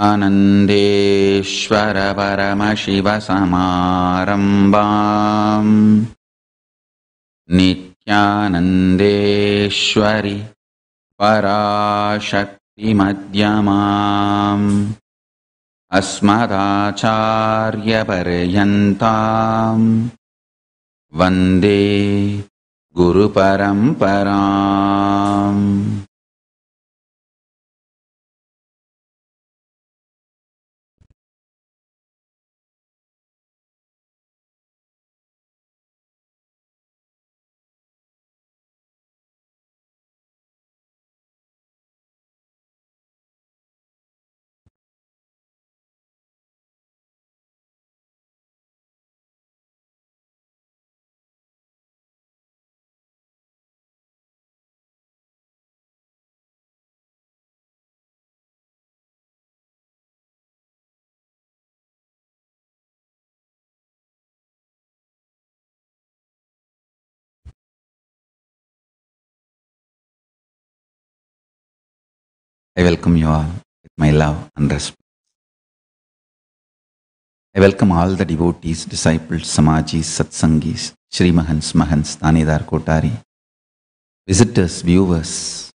आनन्देश्वर परमशिव समारम्भाम् नित्यानन्देश्वरि पराशक्ति मध्यमाम् अस्मदाचार्यपर्यन्ताम् वन्दे गुरुपरम्पराम्। I welcome you all with my love and respect. I welcome all the devotees, disciples, Samajis, Satsangis, Shri Mahants, Mahants, Tanidar Kotari, visitors, viewers,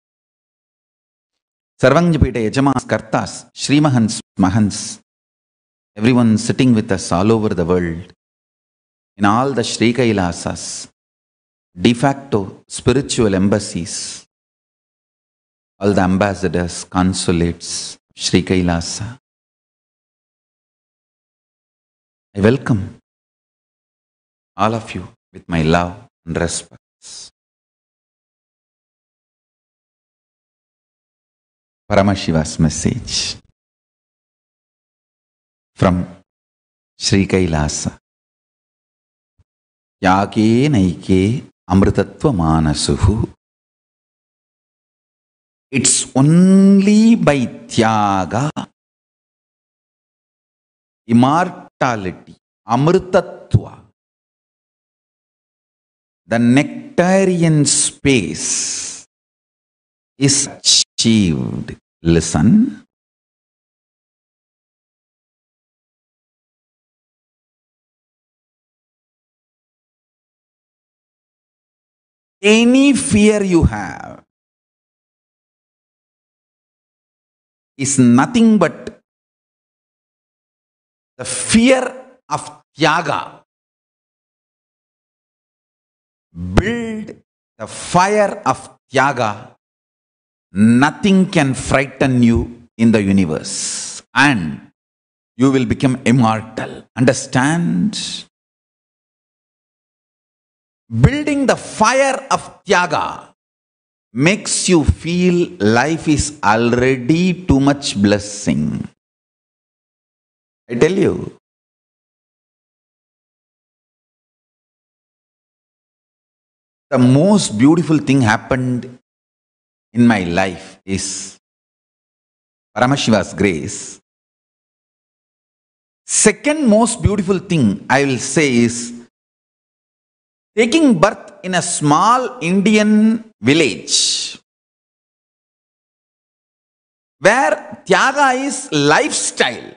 Sarvangjapeta Yajamas, Kartas, Shri Mahants, Mahants, everyone sitting with us all over the world, in all the Shri Kailasas, de facto spiritual embassies, all the ambassadors, consulates, Shri Kailasa. I welcome all of you with my love and respect. Paramashiva's message from Shri Kailasa. Yake naike amritatva manasuhu. It's only by Tyaga, immortality, Amritatva, the nectarian space is achieved. Listen. Any fear you have is nothing but the fear of Tyaga. Build the fire of Tyaga. Nothing can frighten you in the universe. And you will become immortal. Understand? Building the fire of Tyaga makes you feel life is already too much blessing. I tell you. The most beautiful thing happened in my life is Paramashiva's grace. Second most beautiful thing I will say is taking birth in a small Indian village where Tyaga is lifestyle.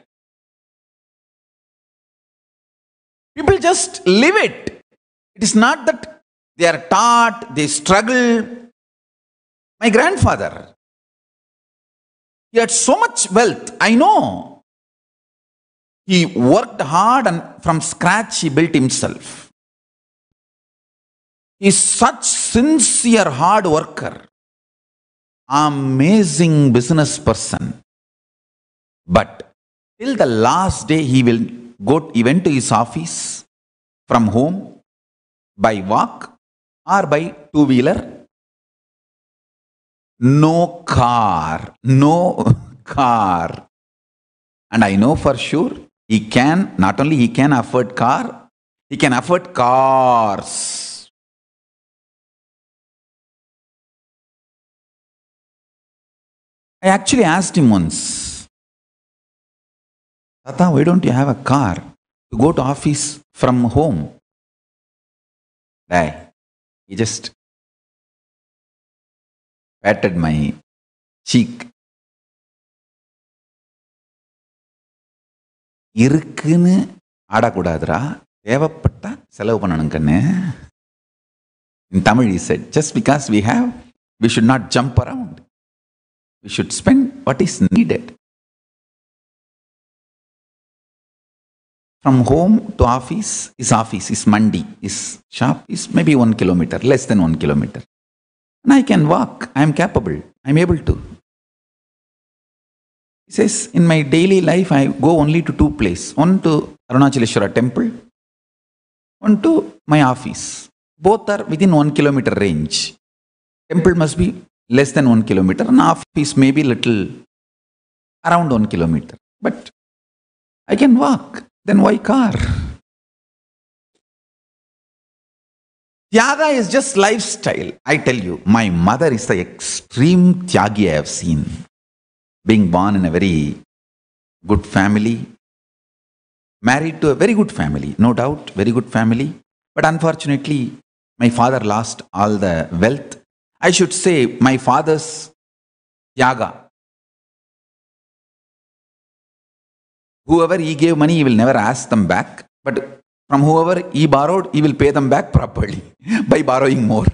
People just live it. It is not that they are taught, they struggle. My grandfather, he had so much wealth, I know. He worked hard and from scratch he built himself. He is such sincere hard worker, amazing business person. But till the last day he went to his office from home by walk or by two-wheeler. No car. And I know for sure not only he can afford car, he can afford cars. I actually asked him once, Tata, why don't you have a car to go to office from home? He just patted my cheek. இருக்குன்னு ஆடக்கூடாதுரா, தேவைப்பட்டா செலவு பண்ணணும் கண்ணு. In Tamil he said, just because we have, we should not jump around. We should spend what is needed. From home to office, is mandi, his shop is maybe 1 kilometer, less than 1 kilometer. And I can walk, I am capable, I am able to. He says, in my daily life, I go only to 2 places. One to Arunachaleshwara temple, one to my office. Both are within 1 kilometer range. Temple must be less than 1 kilometer, and office may be little around 1 kilometer. But I can walk. Then why car? Tyaga is just lifestyle. I tell you, my mother is the extreme Tyagi I have seen. Being born in a very good family, married to a very good family, no doubt, very good family. But unfortunately, my father lost all the wealth. I should say my father's Tyaga. Whoever he gave money, he will never ask them back. But from whoever he borrowed, he will pay them back properly by borrowing more.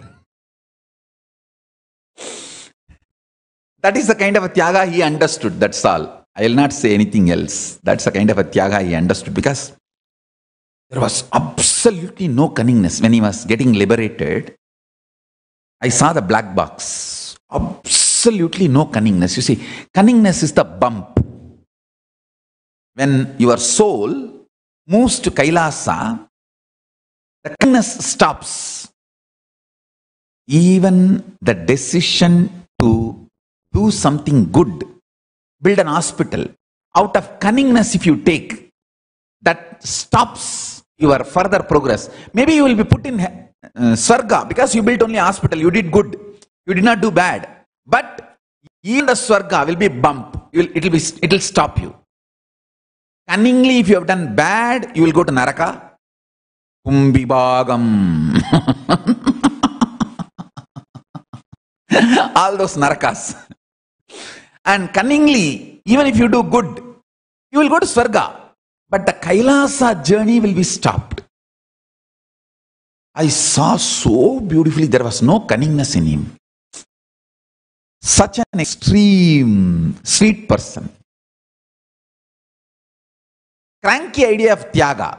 That is the kind of a Tyaga he understood, that's all. I will not say anything else. That's the kind of a Tyaga he understood, because there was absolutely no cunningness. When he was getting liberated, I saw the black box. Absolutely no cunningness. You see, cunningness is the bump. When your soul moves to Kailasa, the cunningness stops. Even the decision to do something good, build an hospital, out of cunningness if you take, that stops your further progress. Maybe you will be put in Swarga because you built only a hospital, you did good, you did not do bad. But even the Swarga will be bump, it will stop you. Cunningly, if you have done bad, you will go to Naraka. Kumbibagam. All those Narakas. And cunningly, even if you do good, you will go to Swarga. But the Kailasa journey will be stopped. I saw so beautifully, there was no cunningness in him. Such an extreme, sweet person. Cranky idea of Tyaga.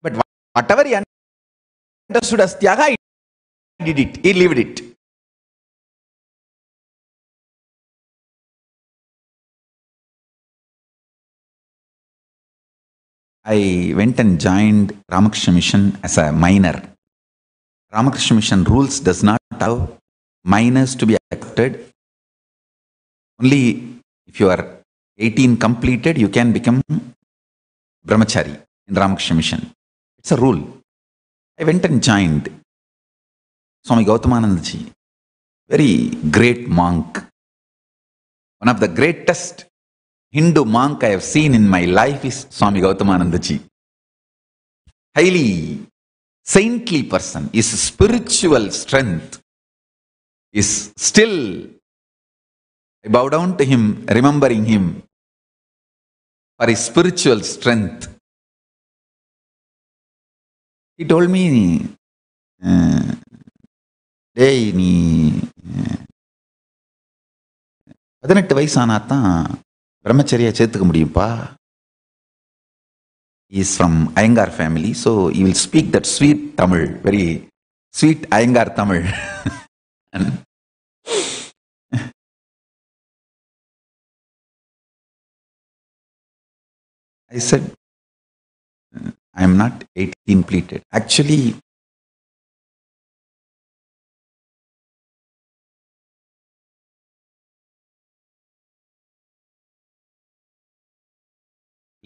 But whatever he understood as Tyaga, he did it, he lived it. I went and joined Ramakrishna Mission as a minor. Ramakrishna Mission rules does not allow minors to be accepted. Only if you are 18 completed, you can become Brahmachari in Ramakrishna Mission. It's a rule. I went and joined Swami Gautamananda Ji, very great monk. One of the greatest Hindu monk I have seen in my life is Swami Gautamananda Ji. Highly saintly person. His spiritual strength is still, I bow down to him, remembering him for his spiritual strength. He told me, hey, நீ 18 வயசானாதான் பிரம்மச்சரியா சேர்த்துக்க முடியும்பா. He is from Iyengar family, so he will speak that sweet Tamil, very sweet Iyengar Tamil. And I said, I am not 18 completed. Actually,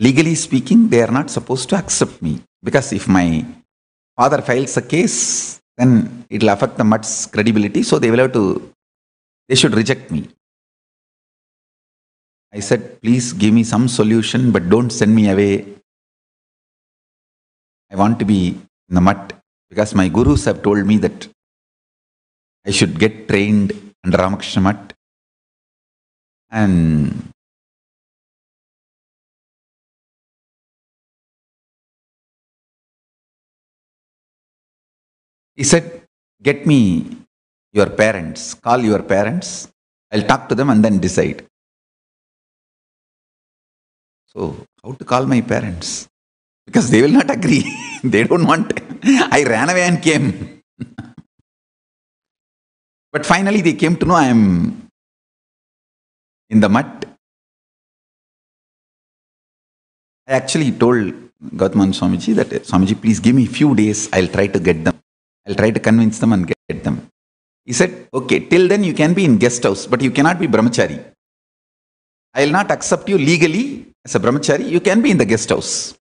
legally speaking, they are not supposed to accept me. Because if my father files a case, then it will affect the mutt's credibility. So they will have to, they should reject me. I said, please give me some solution, but don't send me away. I want to be in the mutt. Because my gurus have told me that I should get trained under Ramakrishna Mutt. And he said, get me your parents, call your parents, I'll talk to them and then decide. So, how to call my parents? Because they will not agree. They don't want. I ran away and came. But finally, they came to know I am in the mud. I actually told Gautama Swamiji that, Swamiji, please give me a few days. I'll try to get them. I'll try to convince them and get them. He said, okay, till then you can be in guest house, but you cannot be brahmachari. I will not accept you legally as a brahmachari. You can be in the guest house.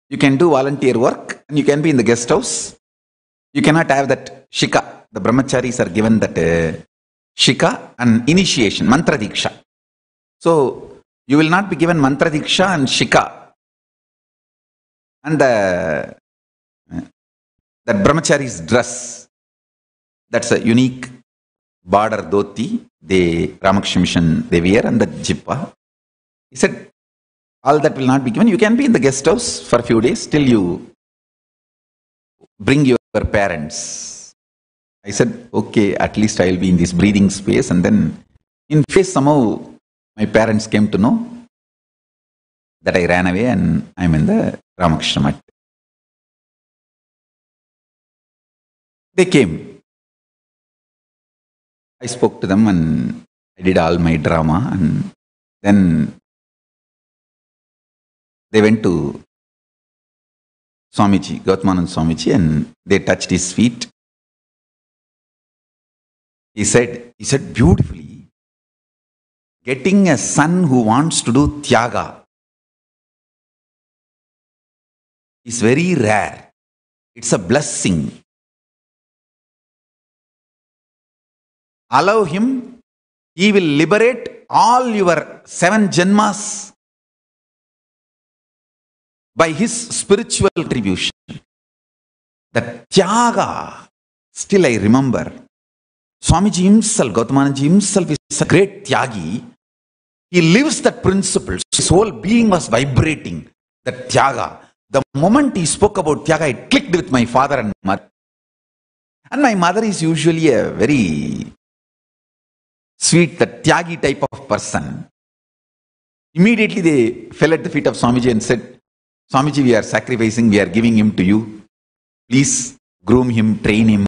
You can do volunteer work and you can be in the guest house. You cannot have that shika. The brahmacharis are given that shika and initiation, mantra diksha. So, you will not be given mantra diksha and shika. And that brahmachari's dress, that's a unique border dhoti, the Ramakrishna Mission they wear, and the jippa. He said, all that will not be given. You can be in the guest house for a few days till you bring your parents. I said, okay, at least I will be in this breathing space. And then in face, somehow my parents came to know that I ran away and I'm in the Ramakrishna Mat. They came. I spoke to them and I did all my drama, and then they went to Swamiji, Gautamanand Swamiji, and they touched his feet. He said beautifully, getting a son who wants to do tyaga is very rare. It's a blessing. Allow him, he will liberate all your 7 janmas by his spiritual retribution. The tyaga, still I remember, Swamiji himself, Gautamananji himself is a great tyagi. He lives that principle. His whole being was vibrating, that tyaga. The moment he spoke about tyaga, it clicked with my father and mother. And my mother is usually a very sweet, the tyagi type of person. Immediately they fell at the feet of Swamiji and said, Swamiji, we are sacrificing, we are giving him to you. Please groom him, train him.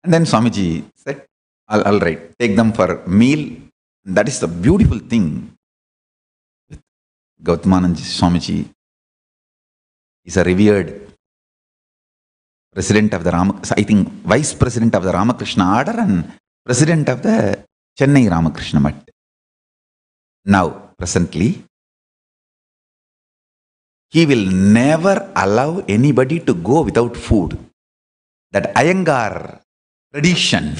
And then Swamiji said, all right, take them for meal. That is the beautiful thing. Gautamanand Swamiji is a revered president of the I think vice president of the Ramakrishna Order and president of the Chennai Ramakrishna Mat. Now, presently, he will never allow anybody to go without food. That Iyengar tradition.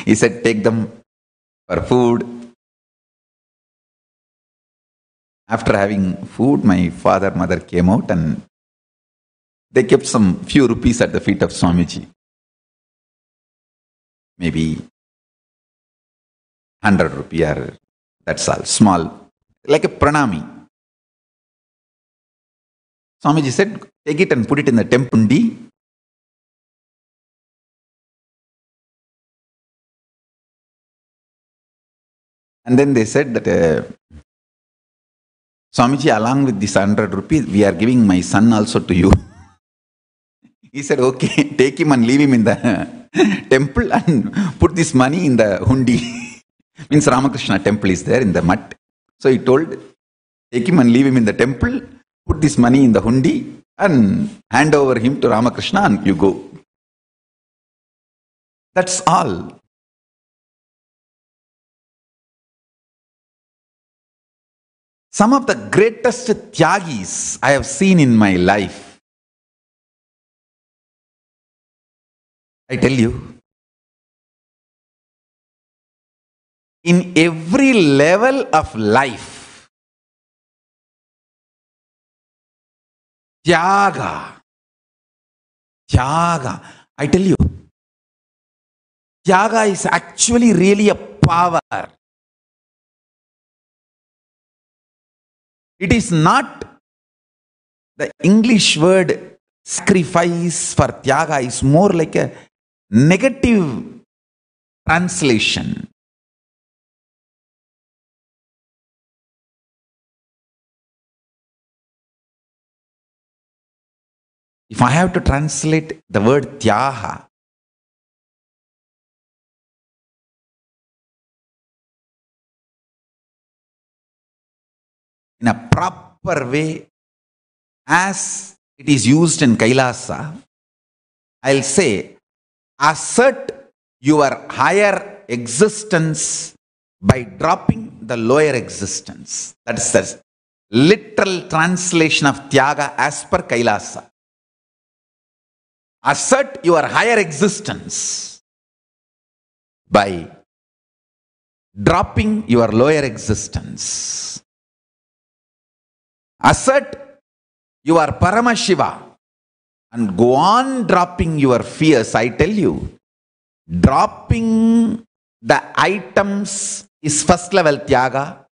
He said, take them for food. After having food, my father, mother came out and they kept some few rupees at the feet of Swamiji. Maybe 100 rupee or that's all, small, like a pranami. Swamiji said, take it and put it in the tempundi. And then they said that Swamiji, along with this 100 rupees, we are giving my son also to you. He said, okay, take him and leave him in the temple and put this money in the hundi. Means Ramakrishna temple is there in the mat. So he told, take him and leave him in the temple, put this money in the hundi and hand over him to Ramakrishna and you go. That's all. Some of the greatest tyagis I have seen in my life, I tell you, in every level of life, Tyaga. Tyaga. I tell you, Tyaga is actually really a power. It is not the English word sacrifice for Tyaga is more like a negative translation. If I have to translate the word Tyaga, in a proper way, as it is used in Kailasa, I'll say, assert your higher existence by dropping the lower existence. That is the literal translation of Tyaga as per Kailasa. Assert your higher existence by dropping your lower existence. Assert your Paramashiva and go on dropping your fears. I tell you, dropping the items is first level Tyaga.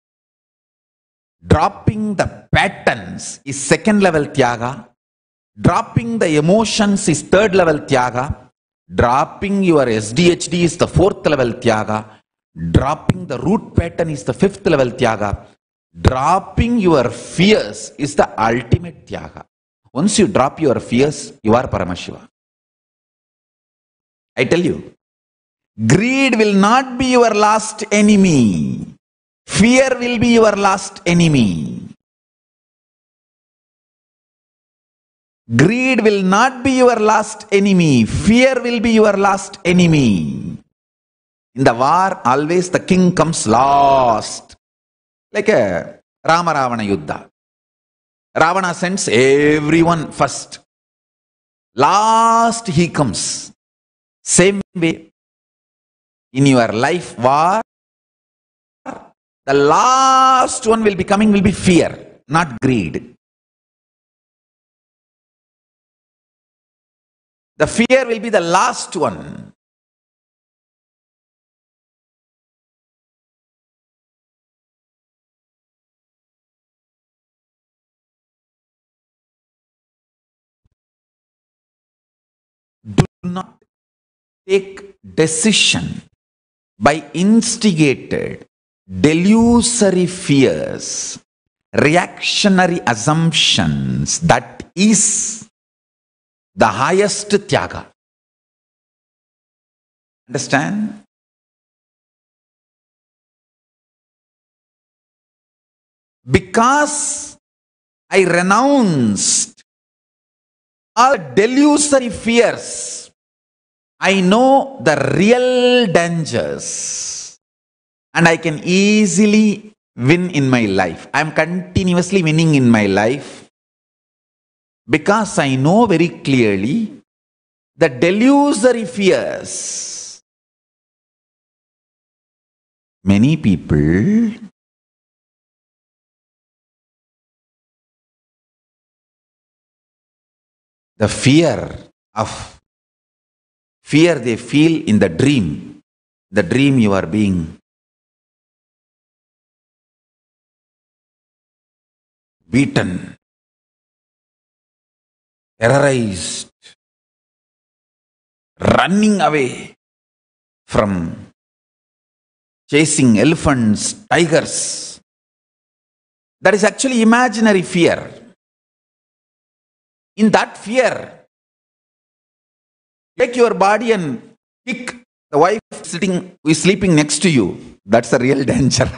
Dropping the patterns is second level Tyaga. Dropping the emotions is third level Tyaga. Dropping your SDHD is the fourth level Tyaga. Dropping the root pattern is the fifth level Tyaga. Dropping your fears is the ultimate Tyaga. Once you drop your fears, you are Paramashiva. I tell you, greed will not be your last enemy. Fear will be your last enemy. Greed will not be your last enemy. Fear will be your last enemy. In the war, always the king comes last. Like a Rama Ravana Yuddha. Ravana sends everyone first. Last he comes. Same way, in your life war, the last one will be fear, not greed. The fear will be the last one. Do not take decision by instigated, delusory fears, reactionary assumptions. That is the highest Tyaga. Understand? Because I renounced all delusory fears, I know the real dangers and I can easily win in my life. I am continuously winning in my life because I know very clearly the delusory fears. Many people the fear they feel in the dream. The dream you are being beaten, terrorized, running away from chasing elephants, tigers. That is actually imaginary fear. In that fear, take your body and kick the wife who is sleeping next to you. That's the real danger.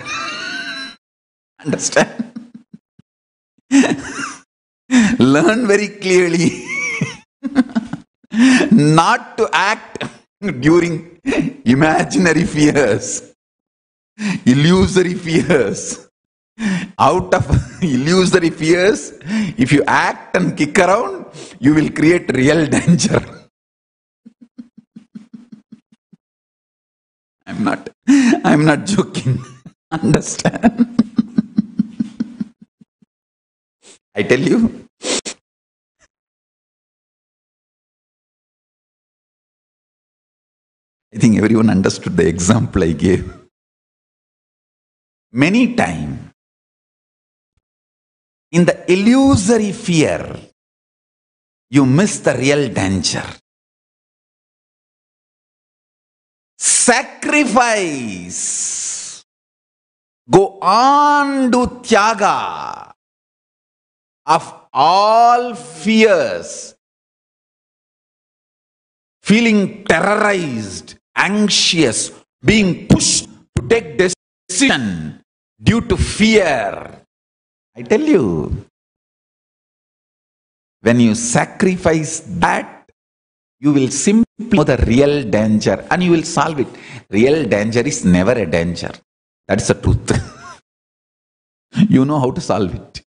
Understand? Learn very clearly not to act during imaginary fears, illusory fears. Out of illusory fears, if you act and kick around, you will create real danger. I'm not joking. Understand? I tell you, I think everyone understood the example I gave. Many times, in the illusory fear, you miss the real danger. Sacrifice. Go on, do tyaga of all fears. Feeling terrorized, anxious, being pushed to take decision due to fear. I tell you, when you sacrifice that, you will simply know the real danger and you will solve it. Real danger is never a danger. That's the truth. You know how to solve it.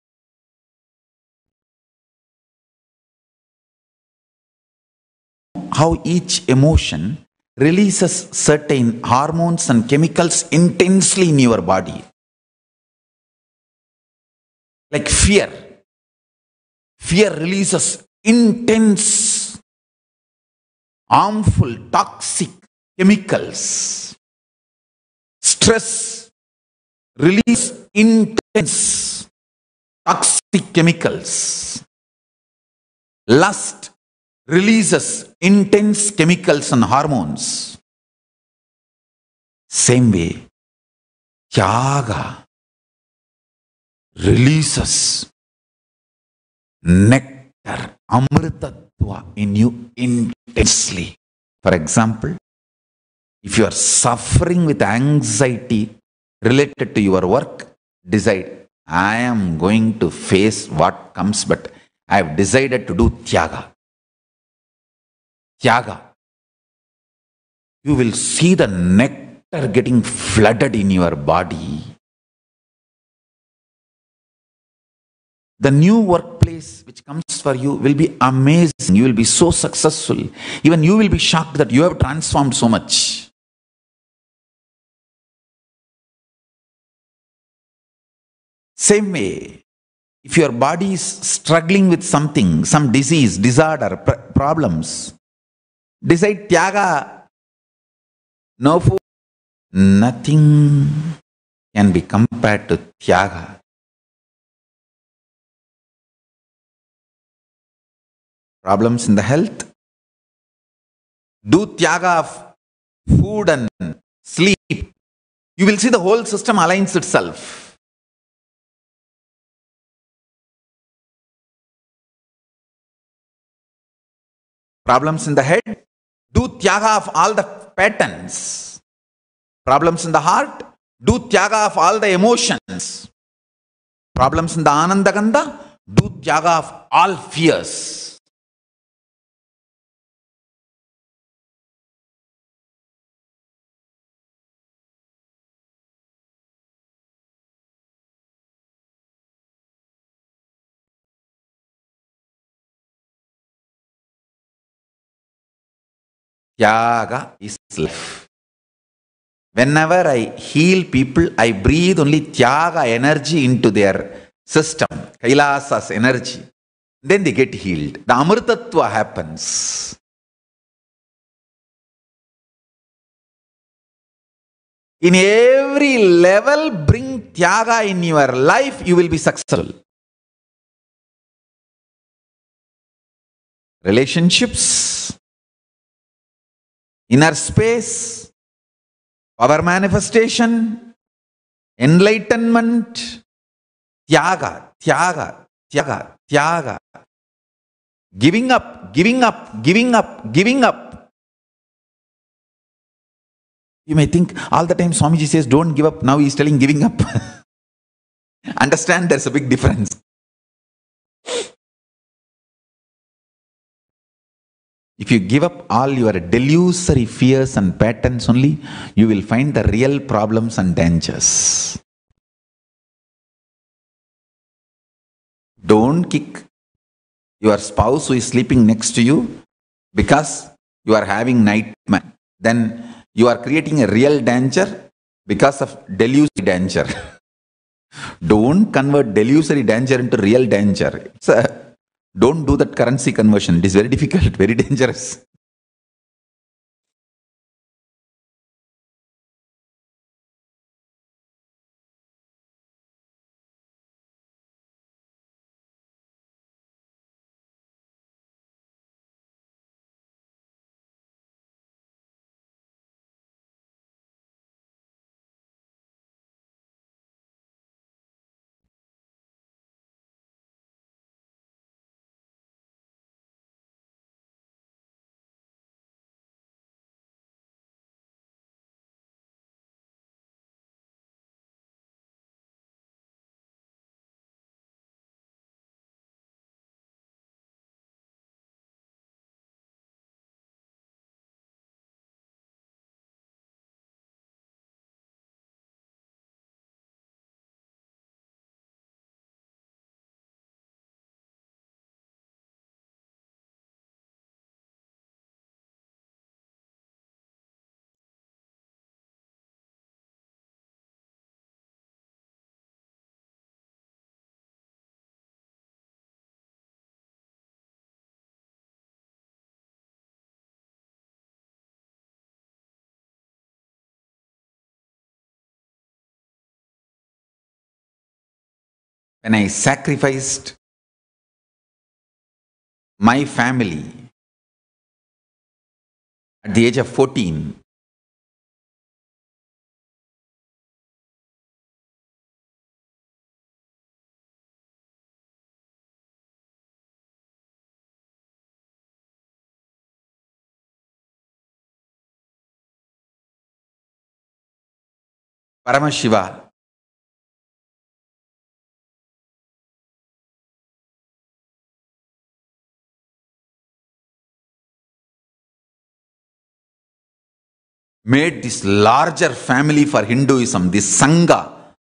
How each emotion releases certain hormones and chemicals intensely in your body. Like fear. Fear releases intense, harmful, toxic chemicals. Stress releases intense, toxic chemicals. Lust releases intense chemicals and hormones. Same way, tyaga releases nectar, amritattva in you intensely. For example, if you are suffering with anxiety related to your work, decide, I am going to face what comes, but I have decided to do tyaga. Tyaga. You will see the nectar getting flooded in your body. The new workplace which comes for you will be amazing. You will be so successful. Even you will be shocked that you have transformed so much. Same way, if your body is struggling with something, some disease, disorder, problems, decide tyaga. No food, nothing can be compared to tyaga. Problems in the health, do tyaga of food and sleep. You will see the whole system aligns itself. Problems in the head, do tyaga of all the patterns. Problems in the heart, do tyaga of all the emotions. Problems in the anandagandha, do tyaga of all fears. Tyaga is life. Whenever I heal people, I breathe only tyaga energy into their system, Kailasa's energy. Then they get healed. The amritattva happens. In every level, bring tyaga in your life, you will be successful. Relationships, inner space, power manifestation, enlightenment, tyaga, tyaga, tyaga, tyaga. Giving up, giving up, giving up, giving up. You may think all the time Swamiji says don't give up. Now he is telling giving up. Understand there's a big difference. If you give up all your delusory fears and patterns only, you will find the real problems and dangers. Don't kick your spouse who is sleeping next to you because you are having nightmare. Then you are creating a real danger because of delusory danger. Don't convert delusory danger into real danger. Don't do that currency conversion. It is very difficult, very dangerous. when I sacrificed my family at the age of 14, Paramashiva made this larger family for Hinduism, this Sangha,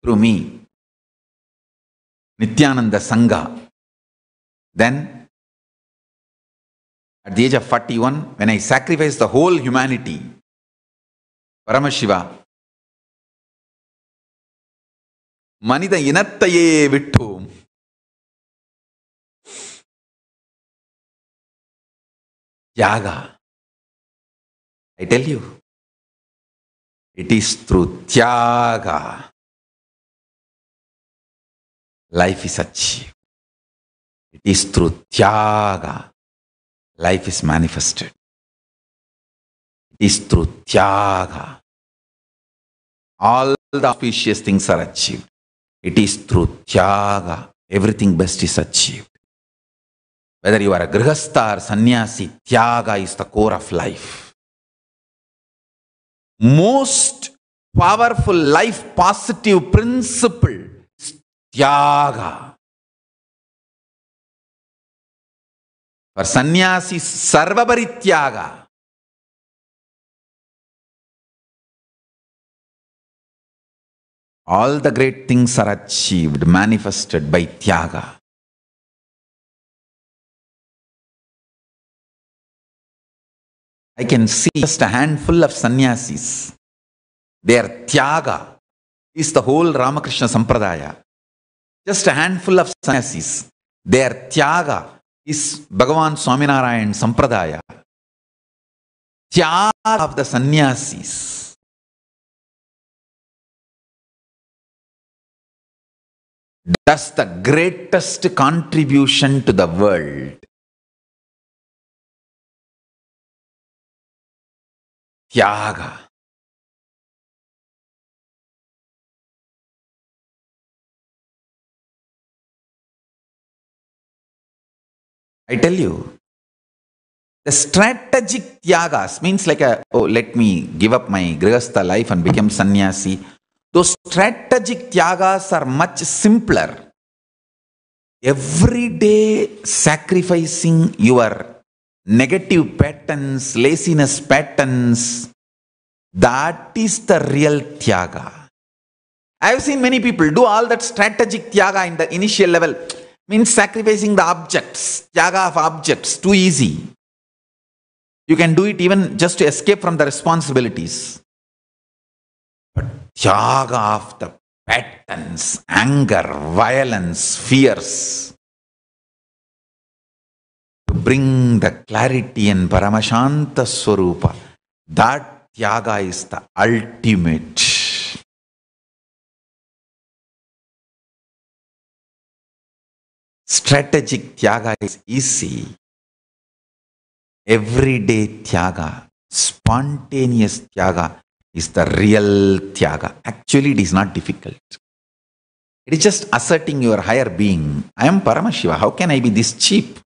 through me, Nityananda Sangha. Then, at the age of 41, when I sacrificed the whole humanity, Paramashiva, மனித இனத்தையே விட்டோம், Tyaga. I tell you, it is through Tyaga life is achieved. It is through Tyaga life is manifested. It is through Tyaga all the auspicious things are achieved. It is through Tyaga everything best is achieved. Whether you are a grihastha or sannyasi, Tyaga is the core of life. Most powerful life positive principle is Tyaga. For sannyasis, sarva parityaga. All the great things are achieved, manifested by Tyaga. I can see just a handful of sannyasis. Their Tyaga is the whole Ramakrishna Sampradaya. Just a handful of sannyasis. Their Tyaga is Bhagavan Swaminarayan Sampradaya. Tyaga of the sannyasis. Does the greatest contribution to the world. Tyaga. I tell you, the strategic tyagas means like let me give up my grihastha life and become sannyasi. Those strategic tyagas are much simpler. Every day sacrificing your negative patterns, laziness patterns, that is the real tyaga. I have seen many people do all that strategic tyaga in the initial level. Means sacrificing the objects, tyaga of objects, too easy. You can do it even just to escape from the responsibilities. But tyaga of the patterns, anger, violence, fears, to bring the clarity and Paramashanta Swarupa, that tyaga is the ultimate. Strategic tyaga is easy. Everyday tyaga, spontaneous tyaga is the real tyaga. Actually, it is not difficult. It is just asserting your higher being. I am Paramashiva. How can I be this cheap?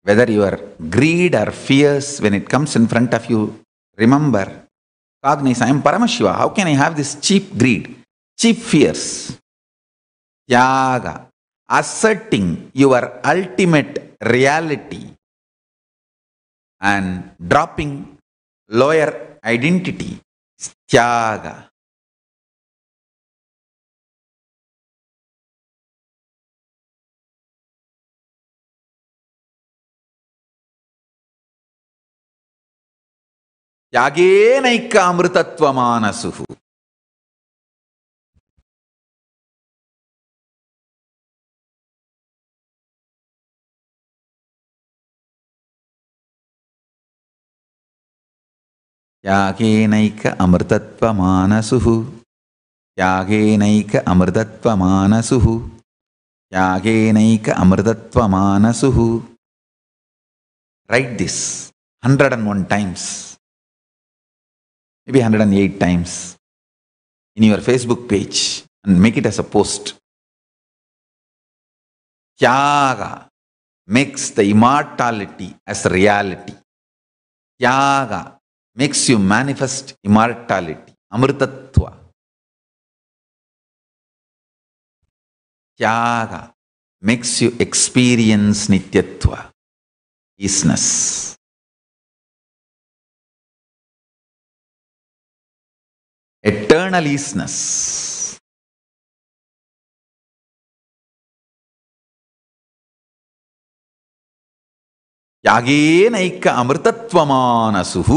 Whether you are greed or fears, when it comes in front of you, remember, cognize, I am Paramashiva. How can I have this cheap greed, cheap fears? Tyaga, asserting your ultimate reality and dropping lower identity. Tyaga. त्यागेनैक अमृतत्वमानसुः. त्यागेनैक अमृतत्वमानसुः. त्यागेनैक अमृतत्वमानसुः. त्यागेनैक अमृतत्वमानसुः. Write this 101 times, maybe 108 times in your Facebook page and make it as a post. Tyaga makes the immortality as reality. Tyaga makes you manifest immortality, amritattva. Tyaga makes you experience nityatva, peaceness. Eternal easiness. त्यागेनैक अमृतत्वमानसुः.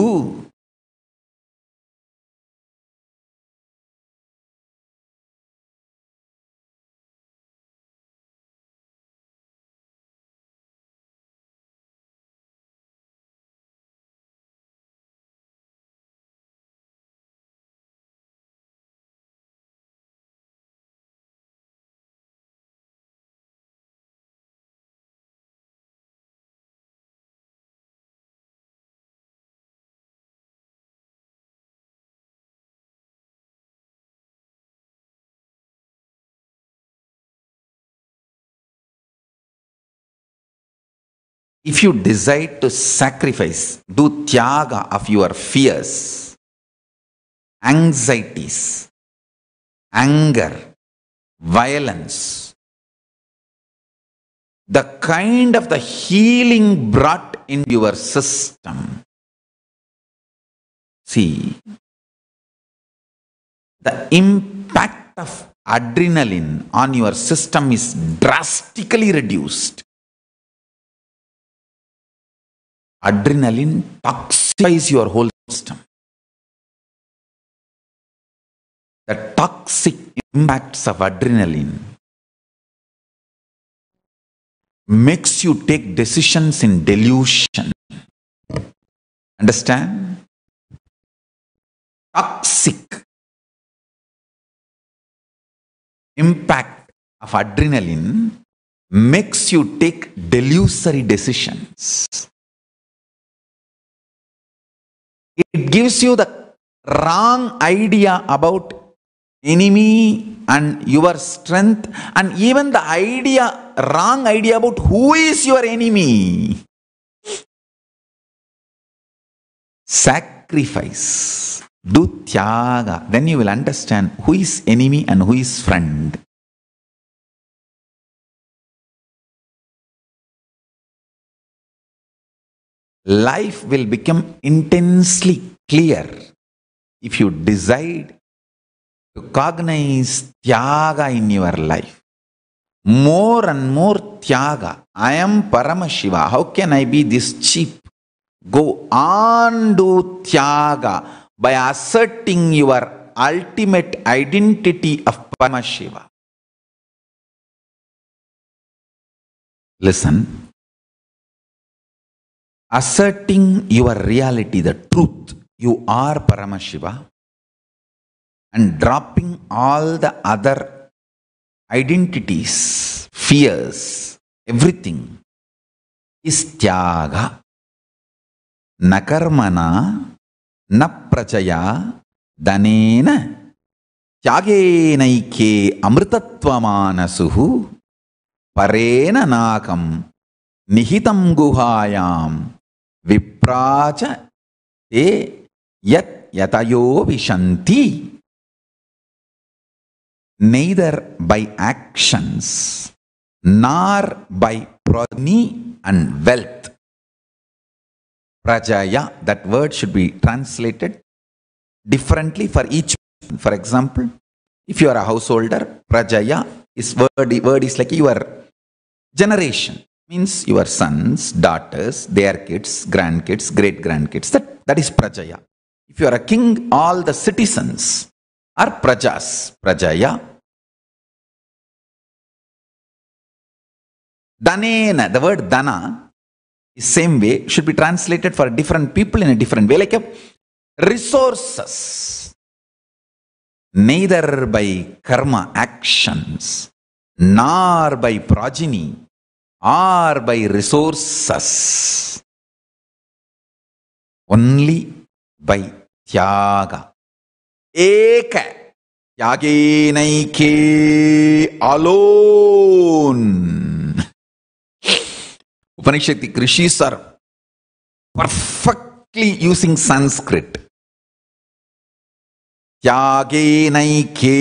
If you decide to sacrifice, do tyaga of your fears, anxieties, anger, violence, the kind of the healing brought into your system. See, the impact of adrenaline on your system is drastically reduced. Adrenaline toxifies your whole system. The toxic impacts of adrenaline makes you take decisions in delusion. Understand? Toxic impact of adrenaline makes you take delusory decisions. It gives you the wrong idea about enemy and your strength, and even the wrong idea about who is your enemy. Sacrifice, do tyaga, then you will understand who is enemy and who is friend. Life will become intensely clear if you decide to cognize tyaga in your life. More and more tyaga. I am Paramashiva. How can I be this cheap? Go on, do tyaga by asserting your ultimate identity of Paramashiva. Listen. Asserting your reality, the truth, you are Paramashiva, and dropping all the other identities, fears, everything is tyaga. Na karmana, na prajaya, danena, tyagenaike amritatvamānasuhu, parena nakam, nihitam guhayam, vipracha te yat yatayo vishanti. Neither by actions nor by progeny and wealth. Prajaya, that word should be translated differently for each. For example, if you are a householder, prajaya is word is like your generation. Means your sons, daughters, their kids, grandkids, great-grandkids. That is prajaya. If you are a king, all the citizens are prajas. Prajaya. Danena, the word dana, is same way, should be translated for different people in a different way, like a resources. Neither by karma actions, nor by progeny, or by resources. Only by tyaga. Eka. Tyagenaike alone. Upanishadic rishis are perfectly using Sanskrit. Tyagenaike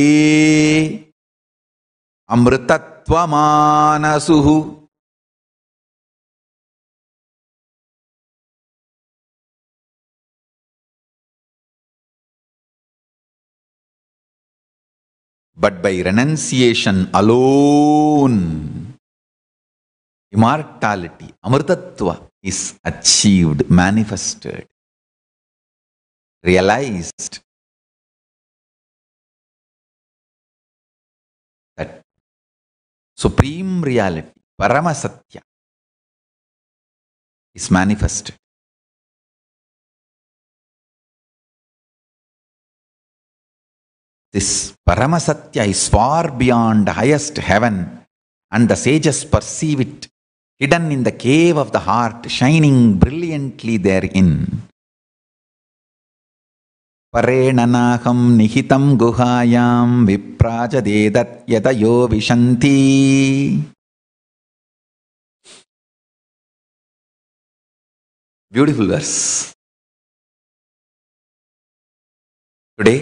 amritattva manasuhu. But by renunciation alone, immortality, amrtatva, is achieved, manifested, realized. That supreme reality, Paramasatya, is manifested. This Paramasatya is far beyond the highest heaven, and the sages perceive it hidden in the cave of the heart, shining brilliantly therein. Parenanaham nihitam guhayam viprajadedat yatayo vishanti. Beautiful verse. Today,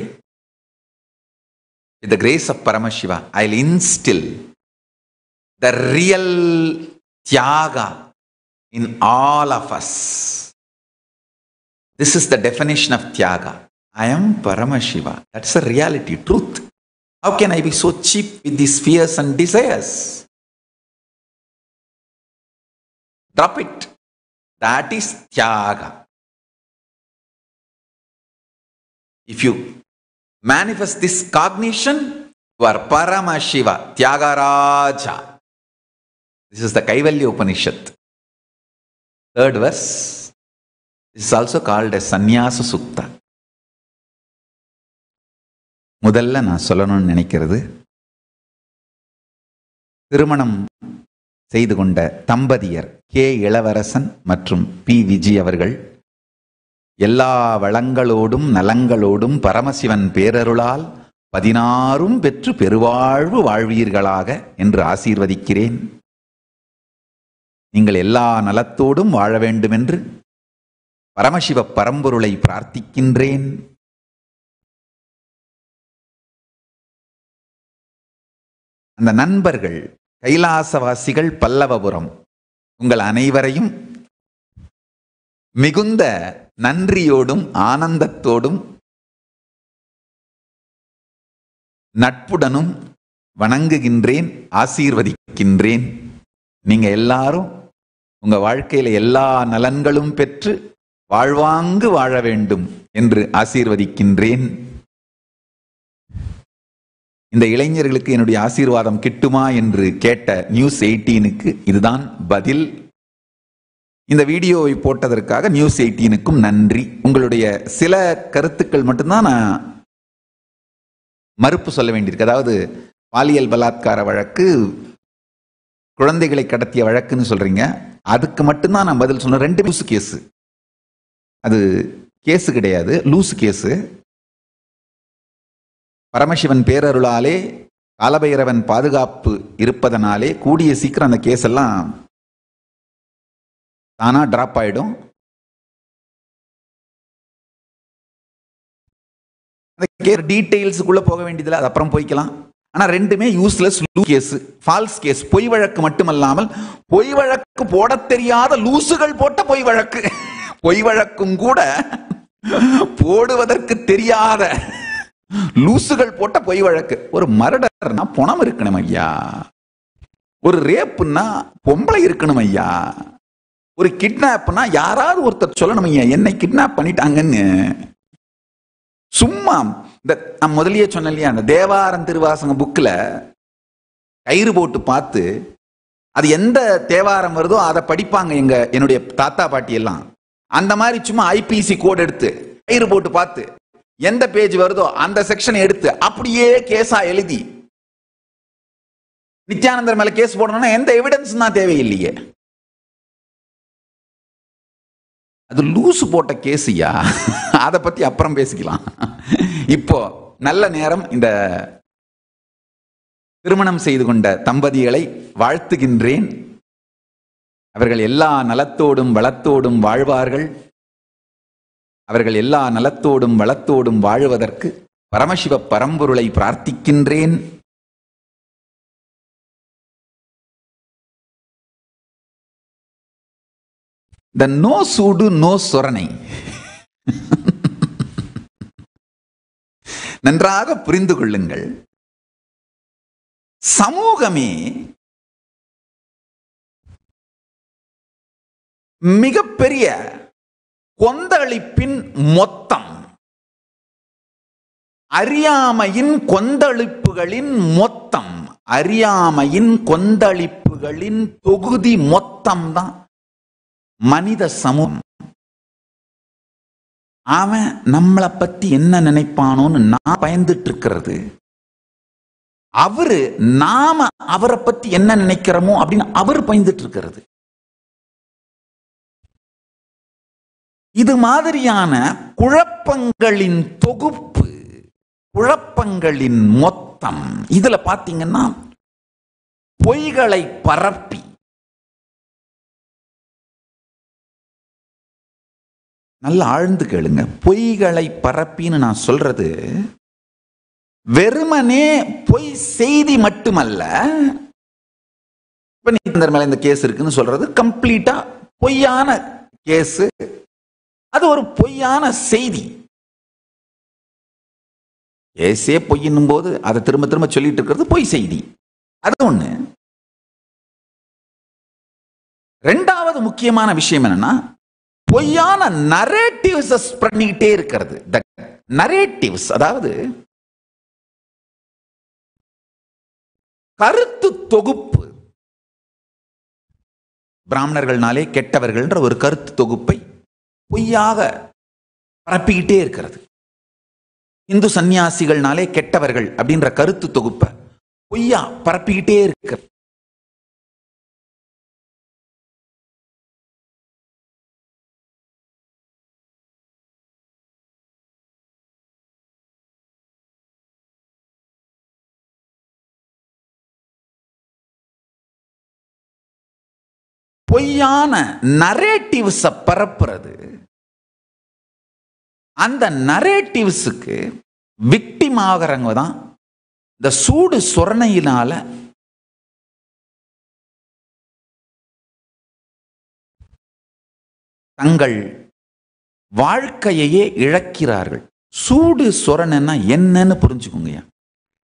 with the grace of Paramashiva, I'll instill the real tyaga in all of us. This is the definition of tyaga. I am Paramashiva. That's the reality, truth. How can I be so cheap with these fears and desires? Drop it. That is tyaga. If you manifest this cognition, you are Paramashiva, Tyagaraja. This is the Kaivalya Upanishad. Third verse. This is also called as Sannyasa Sukta. முதல்ல நான் சொல்லணும்னு நினைக்கிறது, திருமணம் செய்து கொண்ட தம்பதியர் K இளவரசன் மற்றும் பி விஜி அவர்கள் எல்லா வளங்களோடும் நலங்களோடும் பரமசிவன் பேரருளால் 16 பெற்று பெருவாழ்வு வாழ்வீர்களாக என்று ஆசீர்வதிக்கிறேன். நீங்கள் எல்லா நலத்தோடும் வாழ வேண்டும் என்று பரமசிவ பரம்பொருளை பிரார்த்திக்கின்றேன். அந்த நண்பர்கள் கைலாசவாசிகள் பல்லவபுரம் உங்கள் அனைவரையும் மிகுந்த நன்றியோடும் ஆனந்தத்தோடும் நட்புடனும் வணங்குகின்றேன், ஆசீர்வதிக்கின்றேன். நீங்க எல்லாரும் உங்க வாழ்க்கையில எல்லா நலன்களும் பெற்று வாழ்வாங்கு வாழ வேண்டும் என்று ஆசீர்வதிக்கின்றேன். இந்த இளைஞர்களுக்கு என்னுடைய ஆசீர்வாதம் கிட்டுமா என்று கேட்ட நியூஸ் 18க்கு இதுதான் பதில். இந்த வீடியோவை போட்டதற்காக நியூஸ் 18க்கும் நன்றி. உங்களுடைய சில கருத்துக்கள் மட்டும்தான் நான் மறுப்பு சொல்ல வேண்டியிருக்கு. அதாவது பாலியல் பலாத்கார வழக்கு, குழந்தைகளை கடத்திய வழக்குன்னு சொல்றீங்க, அதுக்கு மட்டும்தான் நான் பதில் சொன்னேன். 2 லூசு கேஸு, அது கேஸு கிடையாது, லூசு கேஸு. பரமசிவன் பேரருளாலே காலபைரவன் பாதுகாப்பு இருப்பதனாலே கூடிய சீக்கிரம் அந்த கேஸ் எல்லாம் தானா டிராப் ஆயிடும். அந்த கேஸ் டீடைல்ஸுக்குள்ள போக வேண்டியதில்லை, அது அப்புறம் போய்க்கலாம். ஆனா ரெண்டுமே யூஸ்லெஸ் கேஸ், ஃபால்ஸ் கேஸ். பொய் வழக்கு மட்டுமல்லாமல் பொய் வழக்கு போட தெரியாத லூசுகள் போட்ட பொய் வழக்கு, பொய் வழக்கும் கூட போடுவதற்கு தெரியாத லூசுகள் போட்ட பொய் வழக்கு. ஒரு மர்டர்னா பணம் இருக்கணும் ஐயா, ஒரு ரேப்புன்னா பொம்பளை இருக்கணும் ஐயா, ஒரு கிட்னாப்னா யாராவது ஒருத்தர் சொல்லணும் ஐயா என்னை கிட்னாப் பண்ணிட்டாங்கன்னு. சும்மா இந்த நான் முதலியே சொன்னேன் இல்லையா, அந்த தேவாரம் திருவாசக புக்கில் கயிறு போட்டு பார்த்து அது எந்த தேவாரம் வருதோ அதை படிப்பாங்க என்னுடைய தாத்தா பாட்டி எல்லாம். அந்த மாதிரி சும்மா ஐபிசி கோட் எடுத்து கயிறு போட்டு பார்த்து எந்த பேஜ் வருதோ அந்த செக்ஷன் எடுத்து அப்படியே கேஸா எழுதி நித்யானந்தர் மேல கேஸ் போடணும்னா எந்த எவிடன்ஸ் தான் தேவையில்லையே. அது லூசு போட்ட கேஸியா, அதை பத்தி அப்புறம் பேசிக்கலாம். இப்போ நல்ல நேரம். இந்த திருமணம் செய்து கொண்ட தம்பதிகளை வாழ்த்துகின்றேன். அவர்கள் எல்லா நலத்தோடும் வளத்தோடும் வாழ்வார்கள். அவர்கள் எல்லா நலத்தோடும் வளத்தோடும் வாழுவதற்கு பரமசிவ பரம்பொருளை பிரார்த்திக்கின்றேன். The no சூடு நோ சொரணை நன்றாக புரிந்து கொள்ளுங்கள். சமூகமே மிகப்பெரிய கொந்தளிப்பின் மொத்தம், அறியாமையின் கொந்தளிப்புகளின் மொத்தம், அறியாமையின் கொந்தளிப்புகளின் தொகுதி மொத்தம் தான் மனித சமூகம். அவன் நம்மளை பத்தி என்ன நினைப்பானோன்னு நான் பயந்துட்டு இருக்கிறது, அவரு நாம அவரை பத்தி என்ன நினைக்கிறோமோ அப்படின்னு அவர் பயந்துட்டு இருக்கிறது. இது மாதிரியான குழப்பங்களின் தொகுப்பு, குழப்பங்களின் மொத்தம். இதுல பாத்தீங்கன்னா பொய்களை பரப்பி, நல்லா ஆழ்ந்து கேளுங்க, பொய்களை பரப்பின்னு நான் சொல்றது வெறுமனே பொய் செய்தி மட்டுமல்ல. இப்ப நித்யானந்தர் மேல இந்த கேஸ் இருக்குன்னு சொல்றது கம்ப்ளீட்டா பொய்யான கேஸ், அது ஒரு பொய்யான செய்தி. கேஸே பொய்யின்னும் போது அதை திரும்ப திரும்ப சொல்லிட்டு இருக்கிறது பொய் செய்தி, அது ஒண்ணு. ரெண்டாவது முக்கியமான விஷயம் என்னன்னா, பொய்யான நரேட்டிவ்ஸ் பண்ணிக்கிட்டே இருக்கிறது. நரேட்டிவ்ஸ் அதாவது கருத்து தொகுப்பு. பிராமணர்கள்னாலே கெட்டவர்கள் ஒரு கருத்து தொகுப்பை பொய்யாக பரப்பிக்கிட்டே இருக்கிறது. இந்து சன்னியாசிகள்னாலே கெட்டவர்கள் அப்படின்ற கருத்து தொகுப்பை பொய்யா பரப்பிக்கிட்டே இருக்கிறது. பொய்யான நரேட்டிவ்ஸ் பரப்புறது. அந்த நரேட்டிவ்ஸுக்கு விக்டிம் ஆகிறவங்க தான் இந்த சூடு சொரணையினால தங்கள் வாழ்க்கையையே இழக்கிறார்கள். சூடு சொரணைன்னா என்னன்னு புரிஞ்சுக்கோங்க.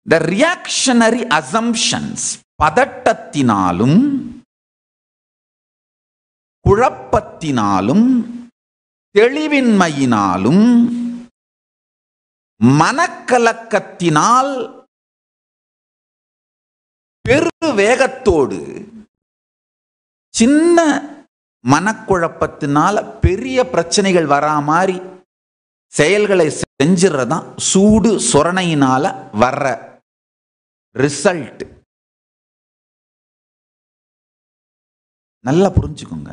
த ரியாக்ஷனரி அசம்ப்ஷன்ஸ், பதட்டத்தினாலும் குழப்பத்தினாலும் தெளிவின்மையினாலும் மனக்கலக்கத்தினால் பெரு வேகத்தோடு சின்ன மனக்குழப்பத்தினால பெரிய பிரச்சனைகள் வரா மாதிரி செயல்களை செஞ்சிடறதான் சூடு சொரணையினால வர்ற ரிசல்ட். நல்லா புரிஞ்சுக்கோங்க.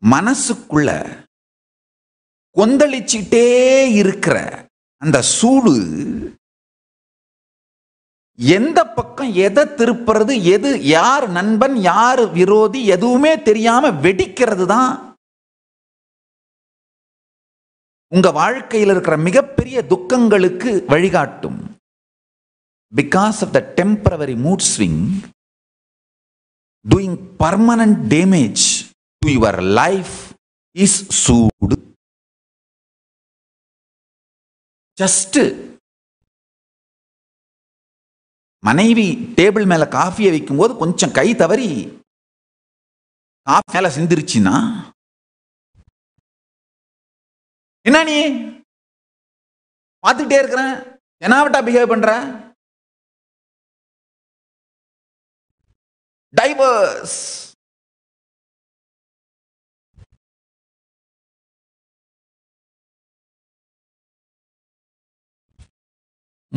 மனசுக்குள்ள கொந்தளிச்சுட்டே இருக்கிற அந்த சூடு எந்த பக்கம் எதை திருப்புறது, எது யார் நண்பன் யார் விரோதி எதுவுமே தெரியாம வெடிக்கிறது தான் உங்க வாழ்க்கையில் இருக்கிற மிகப்பெரிய துக்கங்களுக்கு வழிகாட்டும். Because of the temporary mood swing doing permanent damage to your life is சூடு. ஜஸ்ட் மனைவி டேபிள் மேல காஃபியை வைக்கும் போது கொஞ்சம் கை தவறி காஃபி மேல சிந்திருச்சுன்னா என்ன நீ பார்த்துக்கிட்டே இருக்கிறேன், என்னாவட்டா பிஹேவ் பண்ற? டைவர்ஸ்.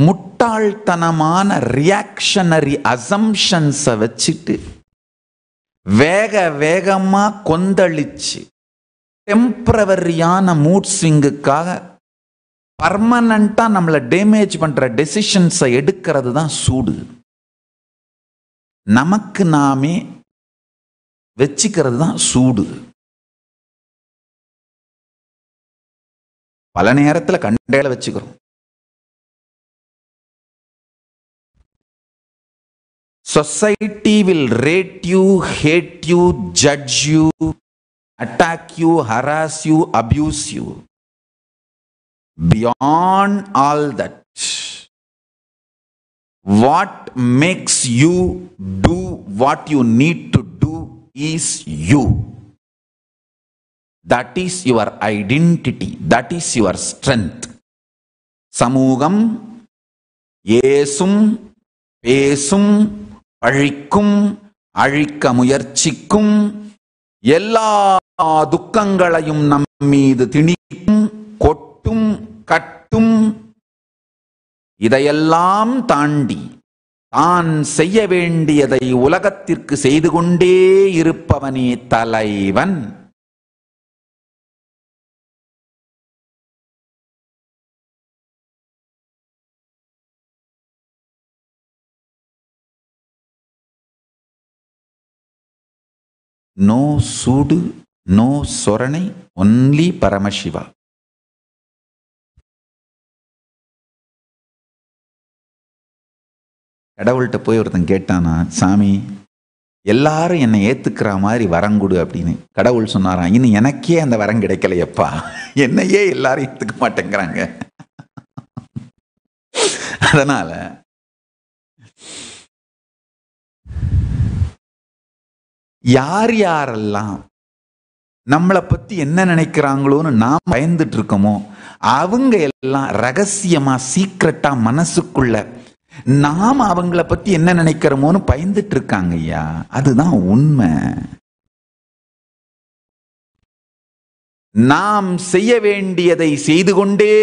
முட்டாள்தனமான ரியாக்ஷனரி அசம்ஷன்ஸை வச்சுட்டு வேக வேகமா கொந்தளிச்சு டெம்பரவரியான மூட் ஸ்விங்குக்காக பர்மனண்டா நம்மளை டேமேஜ் பண்ற டெசிஷன்ஸை எடுக்கிறது தான் சூடு. நமக்கு நாமே வச்சுக்கிறது தான் சூடு. பல நேரத்தில் கண்டையில வச்சுக்கிறோம். Society will rate you, hate you, judge you, attack you, harass you, abuse you. Beyond all that, what makes you do what you need to do is you. That is your identity. That is your strength. சமூகம் ஏசும் பேசும் அழிக்கும் அழிக்க முயற்சிக்கும் எல்லா துக்கங்களையும் நம் மீது திணிக்கும் கொட்டும் கட்டும். இதையெல்லாம் தாண்டி தான் செய்ய வேண்டியதை உலகத்திற்கு செய்து கொண்டே இருப்பவனே தலைவன். நோ சூடு, நோ சொரணை, ஒன்லி பரமசிவா. கடவுள்கிட்ட போய் ஒருத்தன் கேட்டானா, சாமி எல்லாரும் என்னை ஏத்துக்கிற மாதிரி வரங்குடு அப்படின்னு. கடவுள் சொன்னாராம், இன்னும் எனக்கே அந்த வரம் கிடைக்கலையப்பா, என்னையே எல்லாரும் ஏத்துக்க மாட்டேங்கிறாங்க. அதனால யார் யாரெல்லாம் நம்மளை பத்தி என்ன நினைக்கிறாங்களோன்னு நாம் பயந்துட்டு இருக்கோமோ அவங்க எல்லாம் ரகசியமா சீக்கிரட்டா மனசுக்குள்ள நாம் அவங்கள பத்தி என்ன நினைக்கிறோமோன்னு பயந்துட்டு இருக்காங்க ஐயா. அதுதான் உண்மை. நாம் செய்ய வேண்டியதை செய்து கொண்டே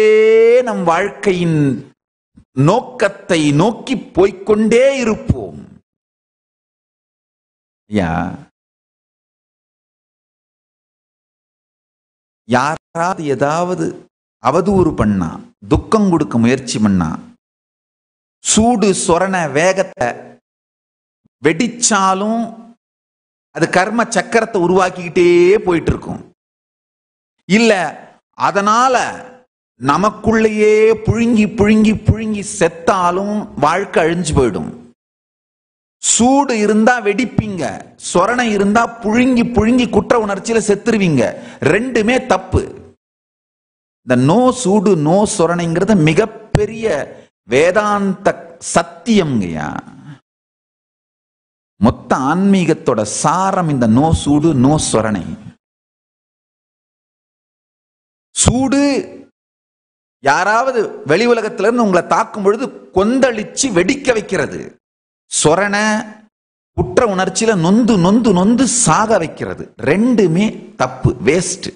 நம் வாழ்க்கையின் நோக்கத்தை நோக்கி போய்கொண்டே இருப்போம். யாராவது ஏதாவது அவதூறு பண்ணா, துக்கம் கொடுக்க முயற்சி பண்ணா, சூடு சொரண வேகத்தை வெடிச்சாலும் அது கர்ம சக்கரத்தை உருவாக்கிக்கிட்டே போயிட்டு இருக்கும். இல்ல அதனால நமக்குள்ளேயே புழுங்கி புழுங்கி புழுங்கி செத்தாலும் வாழ்க்கை அழிஞ்சு போயிடும். சூடு இருந்தா வெடிப்பீங்க, சொரணை இருந்தா புழுங்கி புழுங்கி குற்ற உணர்ச்சியில செத்துருவீங்க. ரெண்டுமே தப்பு. இந்த நோ சூடு நோ சொரணைங்கிறது மிகப்பெரிய வேதாந்த சத்தியம்ங்கய்யா. மொத்த ஆன்மீகத்தோட சாரம் இந்த நோ சூடு நோ சொரணை. சூடு யாராவது வெளி உலகத்துல இருந்து உங்களை தாக்கும் பொழுது கொந்தளிச்சு வெடிக்க வைக்கிறது. சொரண குற்ற உணர்ச்சியில நொந்து நொந்து நொந்து சாக வைக்கிறது. ரெண்டுமே தப்பு, வேஸ்ட்.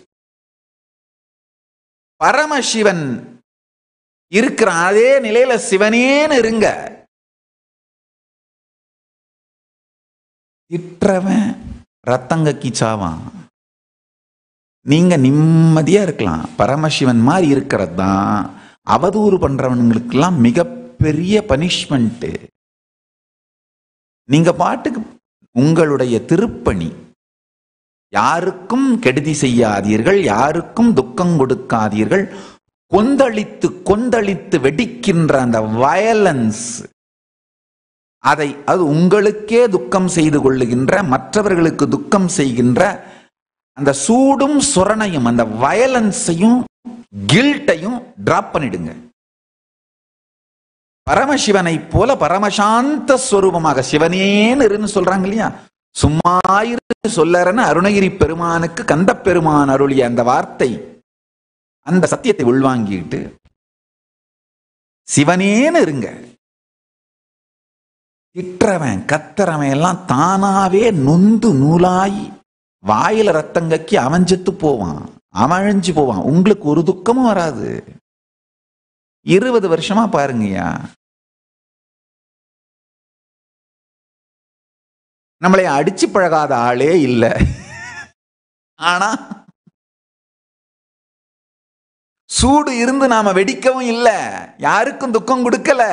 பரமசிவன் இருக்கிற அதே நிலையில சிவனேன்னு இருங்க. திற்றவன் ரத்தங்கக்கி சாவான். நீங்க நிம்மதியா இருக்கலாம். பரமசிவன் மாதிரி இருக்கிறது தான் அவதூறு பண்றவனுங்களுக்கெல்லாம் மிகப்பெரிய பனிஷ்மெண்ட். நீங்க பாட்டுக்கு உங்களுடைய திருப்பணி, யாருக்கும் கெடுதி செய்யாதீர்கள், யாருக்கும் துக்கம் கொடுக்காதீர்கள். கொந்தளித்து கொந்தளித்து வெடிக்கின்ற அந்த வயலன்ஸ், அது உங்களுக்கே துக்கம் செய்து கொள்ளுகின்ற, மற்றவர்களுக்கு துக்கம் செய்கின்ற அந்த சூடும் சொரணையும் அந்த வயலன்ஸையும் கில்ட்டையும் டிராப் பண்ணிடுங்க. பரமசிவனை போல பரமசாந்த ஸ்வரூபமாக சிவனேன்னு இருன்னு சொல்றாங்க இல்லையா, சும்மா இரு சொல்லறன்னு அருணகிரி பெருமானுக்கு கந்த பெருமான் அருளிய அந்த வார்த்தை, அந்த சத்தியத்தை உள்வாங்கிட்டு சிவனேன்னு இருங்க. திட்டுறவன் கத்துறவன் எல்லாம் தானாவே நொந்து நூலாய் வாயில ரத்தங்கக்கி அவன் செத்து போவான், அவன் அழிஞ்சு போவான். உங்களுக்கு ஒரு துக்கமும் வராது. 20 வருஷமா பாருங்கய்யா, நம்மளை அடிச்சு பழகாத ஆளே இல்லை. ஆனா சூடு இருந்து நாம வெடிக்கவும் இல்லை, யாருக்கும் துக்கம் கொடுக்கல.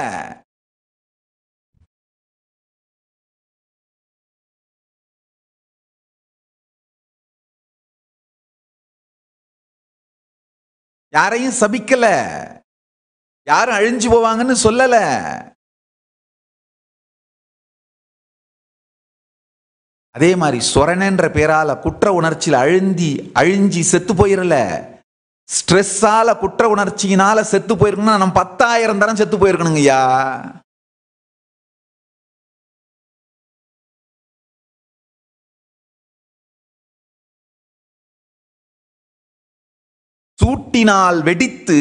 யாரையும் சபிக்கல, யாரும் அழிஞ்சு போவாங்கன்னு சொல்லல. அதே மாதிரி சொரணன்ற பேரால குற்ற உணர்ச்சியில் அழிஞ்சி செத்து போயிடல, ஸ்ட்ரெஸ்ஸால குற்ற உணர்ச்சியினால செத்து போயிருக்கணும். நம்ம 10,000 தரம் செத்து போயிருக்கணுங்க ஐயா. சூட்டினால் வெடித்து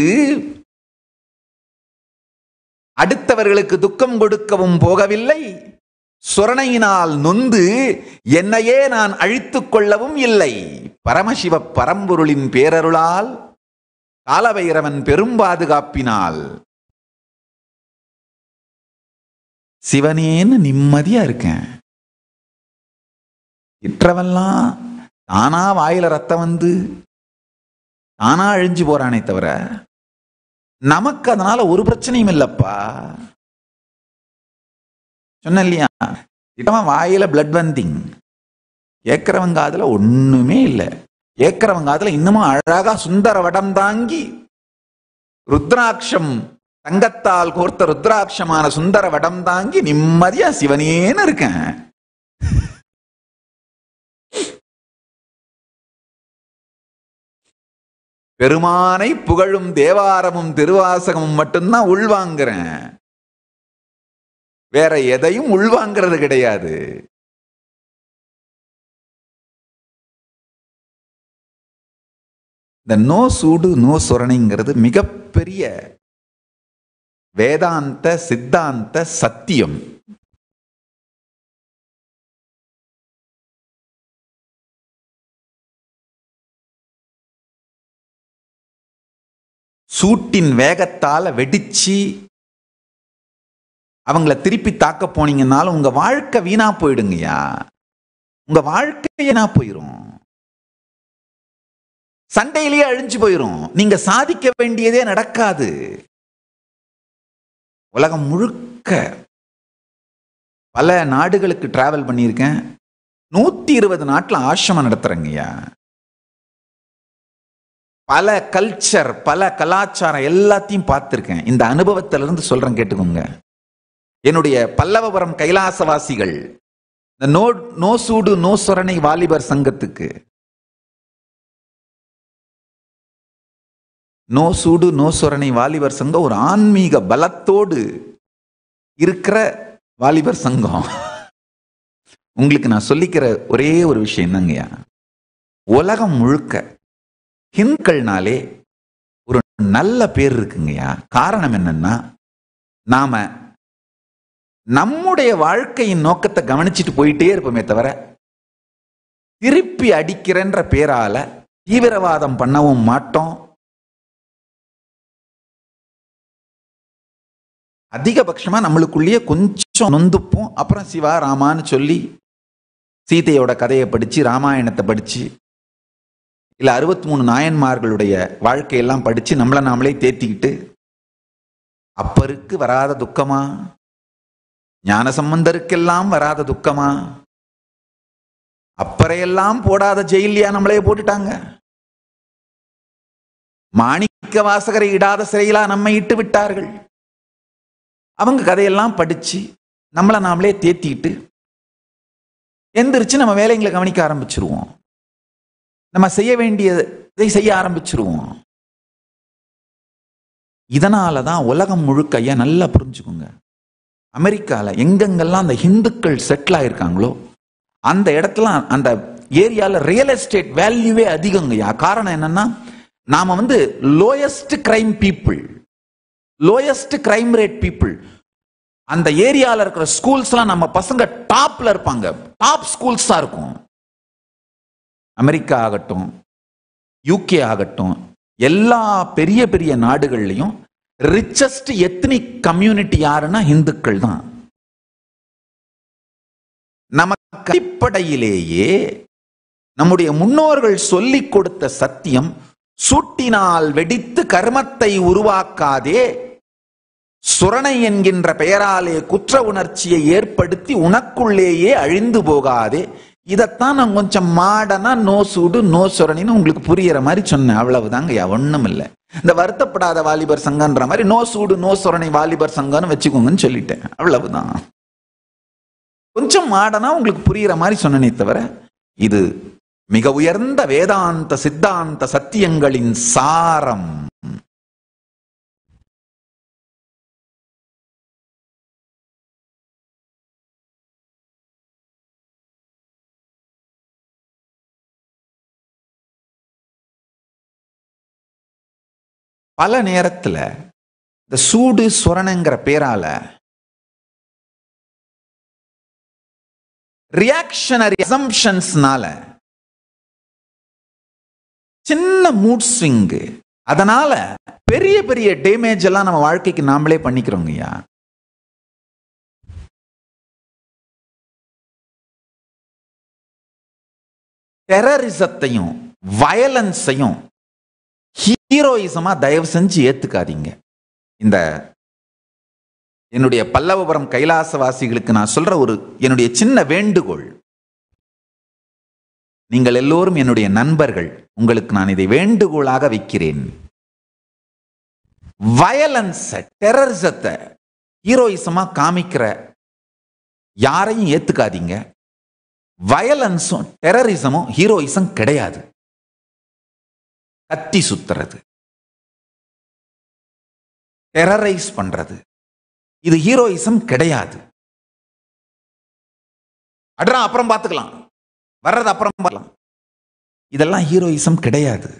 அடுத்தவர்களுக்கு துக்கம் கொடுக்கவும் போகவில்லை, சொரணையினால் நொந்து என்னையே நான் அழித்துக் கொள்ளவும் இல்லை. பரமசிவ பரம்பொருளின் பேரருளால் காலபைரவன் பெரும் பாதுகாப்பினால் சிவனேன்னு நிம்மதியா இருக்கேன். இற்றவெல்லாம் தானா வாயில ரத்தம் வந்து தானா அழிஞ்சு போறானே தவிர நமக்கு அதனால ஒரு பிரச்சனையும் இல்லப்பா. சொன்ன இல்லையா, இட்டவன் வாயில பிளட் வந்திங், ஏக்கிறவங்க அதுல ஒண்ணுமே இல்லை. ஏக்கிறவங்க அதுல இன்னமும் அழகா சுந்தர வடம் தாங்கி ருத்ராட்சம், தங்கத்தால் கோர்த்த ருத்ராட்சமான சுந்தர வடம் தாங்கி நிம்மதியா சிவனேன்னு இருக்கேன். பெருமானை புகழும் தேவாரமும் திருவாசகமும் மட்டும்தான் உள்வாங்கிறேன், வேற எதையும் உள்வாங்கிறது கிடையாது. இந்த நோ சூடு நோ சொரணைங்கிறது மிகப்பெரிய வேதாந்த சித்தாந்த சத்தியம். சூட்டின் வேகத்தால வெடிச்சு அவங்கள திருப்பி தாக்க போனீங்கன்னாலும் உங்க வாழ்க்கை வீணா போயிடுங்கய்யா. உங்க வாழ்க்கை வீணா போயிரும், சண்டையிலேயே அழிஞ்சு போயிரும், நீங்க சாதிக்க வேண்டியதே நடக்காது. உலகம் முழுக்க பல நாடுகளுக்கு டிராவல் பண்ணியிருக்கேன். 120 நாட்டுல ஆசிரமம் நடத்துறேங்கய்யா. பல கல்ச்சர், பல கலாச்சாரம் எல்லாத்தையும் பார்த்திருக்கேன். இந்த அனுபவத்திலிருந்து சொல்றேன், கேட்டுக்கோங்க. என்னுடைய பல்லவபுரம் கைலாசவாசிகள் இந்த நோ சூடு நோ சொரணை வாலிபர் சங்கத்துக்கு, நோ சூடு நோ சொரணை வாலிபர் சங்கம் ஒரு ஆன்மீக பலத்தோடு இருக்கிற வாலிபர் சங்கம். உங்களுக்கு நான் சொல்லிக்கிற ஒரே ஒரு விஷயம் தாங்கய்யா, உலகம் முழுக்க ஹிந்துக்கள்னாலே ஒரு நல்ல பேர் இருக்குங்கய்யா. காரணம் என்னன்னா, நாம நம்முடைய வாழ்க்கையின் நோக்கத்தை கவனிச்சுட்டு போயிட்டே இருப்போமே தவிர திருப்பி அடிக்கிறன்ற பேரால தீவிரவாதம் பண்ணவும் மாட்டோம். அதிகபட்சமா நம்மளுக்குள்ளேயே கொஞ்சம் நொந்துப்போம். அப்புறம் சிவா ராமான்னு சொல்லி சீதையோட கதையை படிச்சு, ராமாயணத்தை படிச்சு, இல்ல 63 நாயன்மார்களுடைய வாழ்க்கையெல்லாம் படிச்சு நம்மளை நாமளே தேத்திக்கிட்டு, அப்பருக்கு வராத துக்கமா, ஞானசம்பந்தருக்கெல்லாம் வராத துக்கமா, அப்பறையெல்லாம் போடாத ஜெயிலியா நம்மளே போட்டுட்டாங்க, மாணிக்க வாசகரை இடாத சிறையிலா நம்மை இட்டு விட்டார்கள். அவங்க கதையெல்லாம் படிச்சு நம்மளை நாமளே தேத்திக்கிட்டு எந்திரிச்சு நம்ம வேலைங்களை கவனிக்க ஆரம்பிச்சிருவோம். நம்ம செய்ய வேண்டியதை செய்ய ஆரம்பிச்சிருவோம். இதனால தான் உலகம் முழுக்க, ஐயா நல்லா புரிஞ்சுக்கோங்க, அமெரிக்காவில் எங்கெங்கெல்லாம் அந்த ஹிந்துக்கள் செட்டில் ஆயிருக்காங்களோ அந்த இடத்துல, அந்த ஏரியாவில் ரியல் எஸ்டேட் வேல்யூவே அதிகங்கய்யா. காரணம் என்னன்னா, நாம lowest crime people, lowest crime rate people. அந்த ஏரியாவில் இருக்கிற ஸ்கூல்ஸ்லாம் நம்ம பசங்க டாப்ல இருப்பாங்க, டாப் ஸ்கூல்ஸா இருக்கும். அமெரிக்கா ஆகட்டும், யூகே ஆகட்டும், எல்லா பெரிய பெரிய நாடுகள்லையும் ரிச்சஸ்ட் எத்னிக் கம்யூனிட்டி யாருன்னா இந்துக்கள் தான். நமக்கு அடிப்படையிலேயே நம்முடைய முன்னோர்கள் சொல்லிக் கொடுத்த சத்தியம், சூட்டினால் வெடித்து கர்மத்தை உருவாக்காதே, சுரணை என்கின்ற பெயராலே குற்ற உணர்ச்சியை ஏற்படுத்தி உனக்குள்ளேயே அழிந்து போகாதே. இதைத்தான் நான் கொஞ்சம் மாடனா நோ சூடு நோ சுரணின்னு உங்களுக்கு புரியுற மாதிரி சொன்னேன். அவ்வளவுதாங்க, ஒண்ணும் இல்லை. இந்த வருத்தப்படாத வாலிபர் சங்கம்ன்ற மாதிரி நோ சூடு நோ சுரணை வாலிபர் சங்கம்னு வச்சுக்கோங்கன்னு சொல்லிட்டேன். அவ்வளவுதான். கொஞ்சம் மாடனா உங்களுக்கு புரியுற மாதிரி சொன்னனே தவிர, இது மிக உயர்ந்த வேதாந்த சித்தாந்த சத்தியங்களின் சாரம். பல நேரத்தில் இந்த சூடு சுரணங்கிற பேரால ரியாக்ஷனரி அசம்ப்ஷன்ஸ்னால சின்ன மூட் ஸ்விங், அதனால பெரிய பெரிய டேமேஜ் எல்லாம் நம்ம வாழ்க்கைக்கு நாமளே பண்ணிக்கிறோங்கய்யா. டெரரிசத்தையும் வயலன்ஸையும் ஹீரோயிசமா தயவு செஞ்சு ஏத்துக்காதீங்க. இந்த என்னுடைய பல்லவபுரம் கைலாசவாசிகளுக்கு நான் சொல்ற ஒரு என்னுடைய சின்ன வேண்டுகோள், நீங்கள் எல்லோரும் என்னுடைய நண்பர்கள், உங்களுக்கு நான் இதை வேண்டுகோளாக வைக்கிறேன். வயலன்ஸ் டெரரிசத்தை ஹீரோயிசமா காமிக்கிற யாரையும் ஏத்துக்காதீங்க. வயலன்ஸும் டெரரிசமும் ஹீரோயிசம் கிடையாது. கத்தி சுத்துறது, டெரரைஸ் பண்றது, இது ஹீரோயிசம் கிடையாது. அட்ரா அப்புறம் பார்த்துக்கலாம், வர்றது அப்புறம் பார்க்கலாம், இதெல்லாம் ஹீரோயிசம் கிடையாது.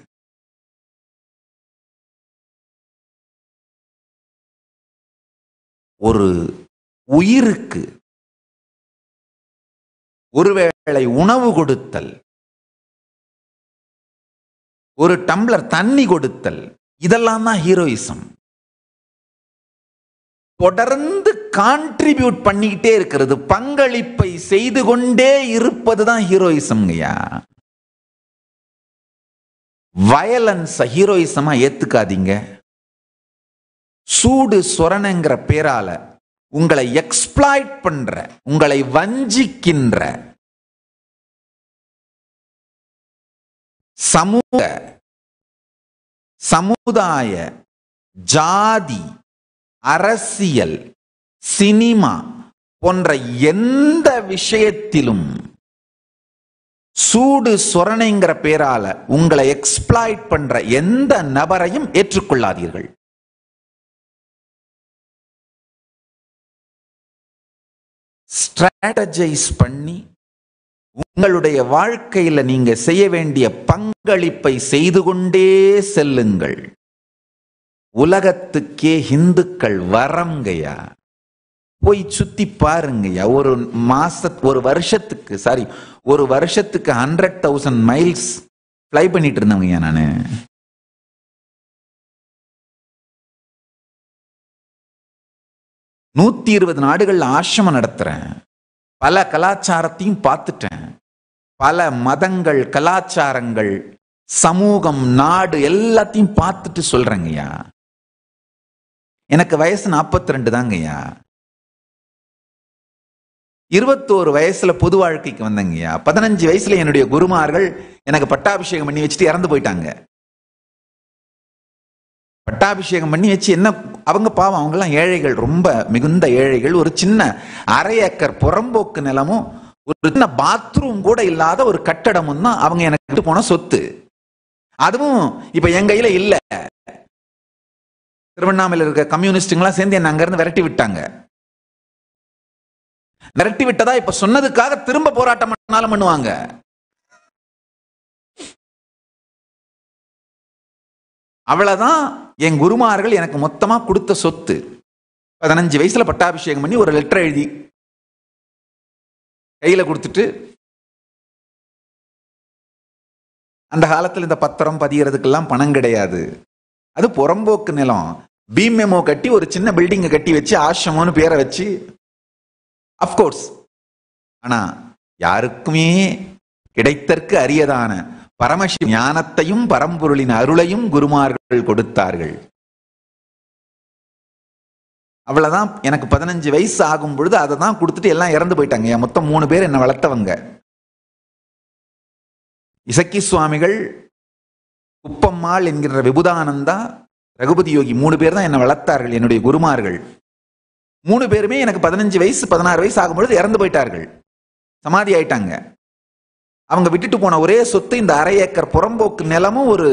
ஒரு உயிருக்கு ஒருவேளை உணவு கொடுத்தல், ஒரு டம்ளர் தண்ணி கொடுத்தல், இதெல்லாம் தான் ஹீரோயிசம். தொடர்ந்து கான்ட்ரிபியூட் பண்ணிக்கிட்டே இருக்கிறது, பங்களிப்பை செய்து கொண்டே இருப்பது தான் ஹீரோயிசம்ங்கய்யா. வயலன்ஸ் ஹீரோயிசமா ஏத்துக்காதீங்க. சூடு சொரணங்கிற பேரால உங்களை எக்ஸ்ப்ளாய்ட் பண்ற, உங்களை வஞ்சிக்கின்ற சமுதாய, ஜாதி, அரசியல், சினிமா போன்ற எந்த விஷயத்திலும் சூடு சொரணைங்கிற பேரால உங்களை எக்ஸ்ப்ளாய்ட் பண்ற எந்த நபரையும் ஏற்றுக்கொள்ளாதீர்கள். ஸ்ட்ராட்டஜைஸ் பண்ணி உங்களுடைய வாழ்க்கையில நீங்க செய்ய வேண்டிய பங்களிப்பை செய்து கொண்டே செல்லுங்கள். உலகத்துக்கே இந்துக்கள் வரங்கய்யா. போய் சுத்தி பாருங்கய்யா. ஒரு வருஷத்துக்கு 100,000 மைல்ஸ் ஃப்ளை பண்ணிட்டு இருந்தவங்க நானு. நூத்தி 120 நாடுகள்ல ஆசிரமம் நடத்துறேன். பல கலாச்சாரத்தையும் பார்த்துட்டேன். பல மதங்கள், கலாச்சாரங்கள், சமூகம், நாடு எல்லாத்தையும் பார்த்துட்டு சொல்றேங்கய்யா. எனக்கு வயசு 42 தாங்கய்யா. 21 வயசுல பொது வாழ்க்கைக்கு வந்தங்கய்யா. 15 வயசுல என்னுடைய குருமார்கள் எனக்கு பட்டாபிஷேகம் பண்ணி வச்சுட்டு இறந்து போயிட்டாங்க. பட்டாபிஷேகம் பண்ணி வச்சு என்ன, அவங்க பாவம், அவங்கெல்லாம் ஏழைகள், ரொம்ப மிகுந்த ஏழைகள். ஒரு சின்ன 1/2 ஏக்கர் புறம்போக்கு நிலமும் ஒரு சின்ன பாத்ரூம் கூட இல்லாத ஒரு கட்டடமும் தான் அவங்க எனக்கு போன சொத்து. அதுவும் இப்ப என் கையில இல்ல. திருவண்ணாமலையில் இருக்க கம்யூனிஸ்டுங்களாம் சேர்ந்து என்ன அங்கிருந்து விரட்டி விட்டாங்க. விரட்டி விட்டதா இப்ப சொன்னதுக்காக திரும்ப போராட்டம் பண்ணாலும் பண்ணுவாங்க. அவ்வளவுதான் என் குருமார்கள் எனக்கு மொத்தமா கொடுத்த சொத்து. 15 வயசுல பட்டாபிஷேகம் பண்ணி ஒரு லெட்டர் எழுதி கையில கொடுத்துட்டு, அந்த காலத்தில் இந்த பத்திரம் பதிகிறதுக்கெல்லாம் பணம் கிடையாது. அது புறம்போக்கு நிலம். பீம் மெமோ கட்டி ஒரு சின்ன பில்டிங்கை கட்டி வச்சு ஆசிரமம்னு பேரை வச்சு, அப்கோர்ஸ். ஆனா யாருக்குமே கிடைத்தற்கு அரியதான பரமசிவ ஞானத்தையும் பரம்பொருளின் அருளையும் குருமார்கள் கொடுத்தார்கள். அவ்வளவுதான். எனக்கு 15 வயசு ஆகும் பொழுது அதை தான் கொடுத்துட்டு எல்லாம் இறந்து போயிட்டாங்க. மொத்தம் 3 பேர் என்னை வளர்த்தவங்க. இசக்கி சுவாமிகள், குப்பம்மாள் என்கிற விபுதானந்தா, ரகுபதி யோகி 3 பேர் தான் என்னை வளர்த்தார்கள், என்னுடைய குருமார்கள். 3 பேருமே எனக்கு 15 வயசு 16 வயசு ஆகும் பொழுது இறந்து போயிட்டார்கள், சமாதி ஆயிட்டாங்க. அவங்க விட்டுட்டு போன ஒரே சொத்து இந்த 1/2 ஏக்கர் புறம்போக்கு நிலமும் ஒரு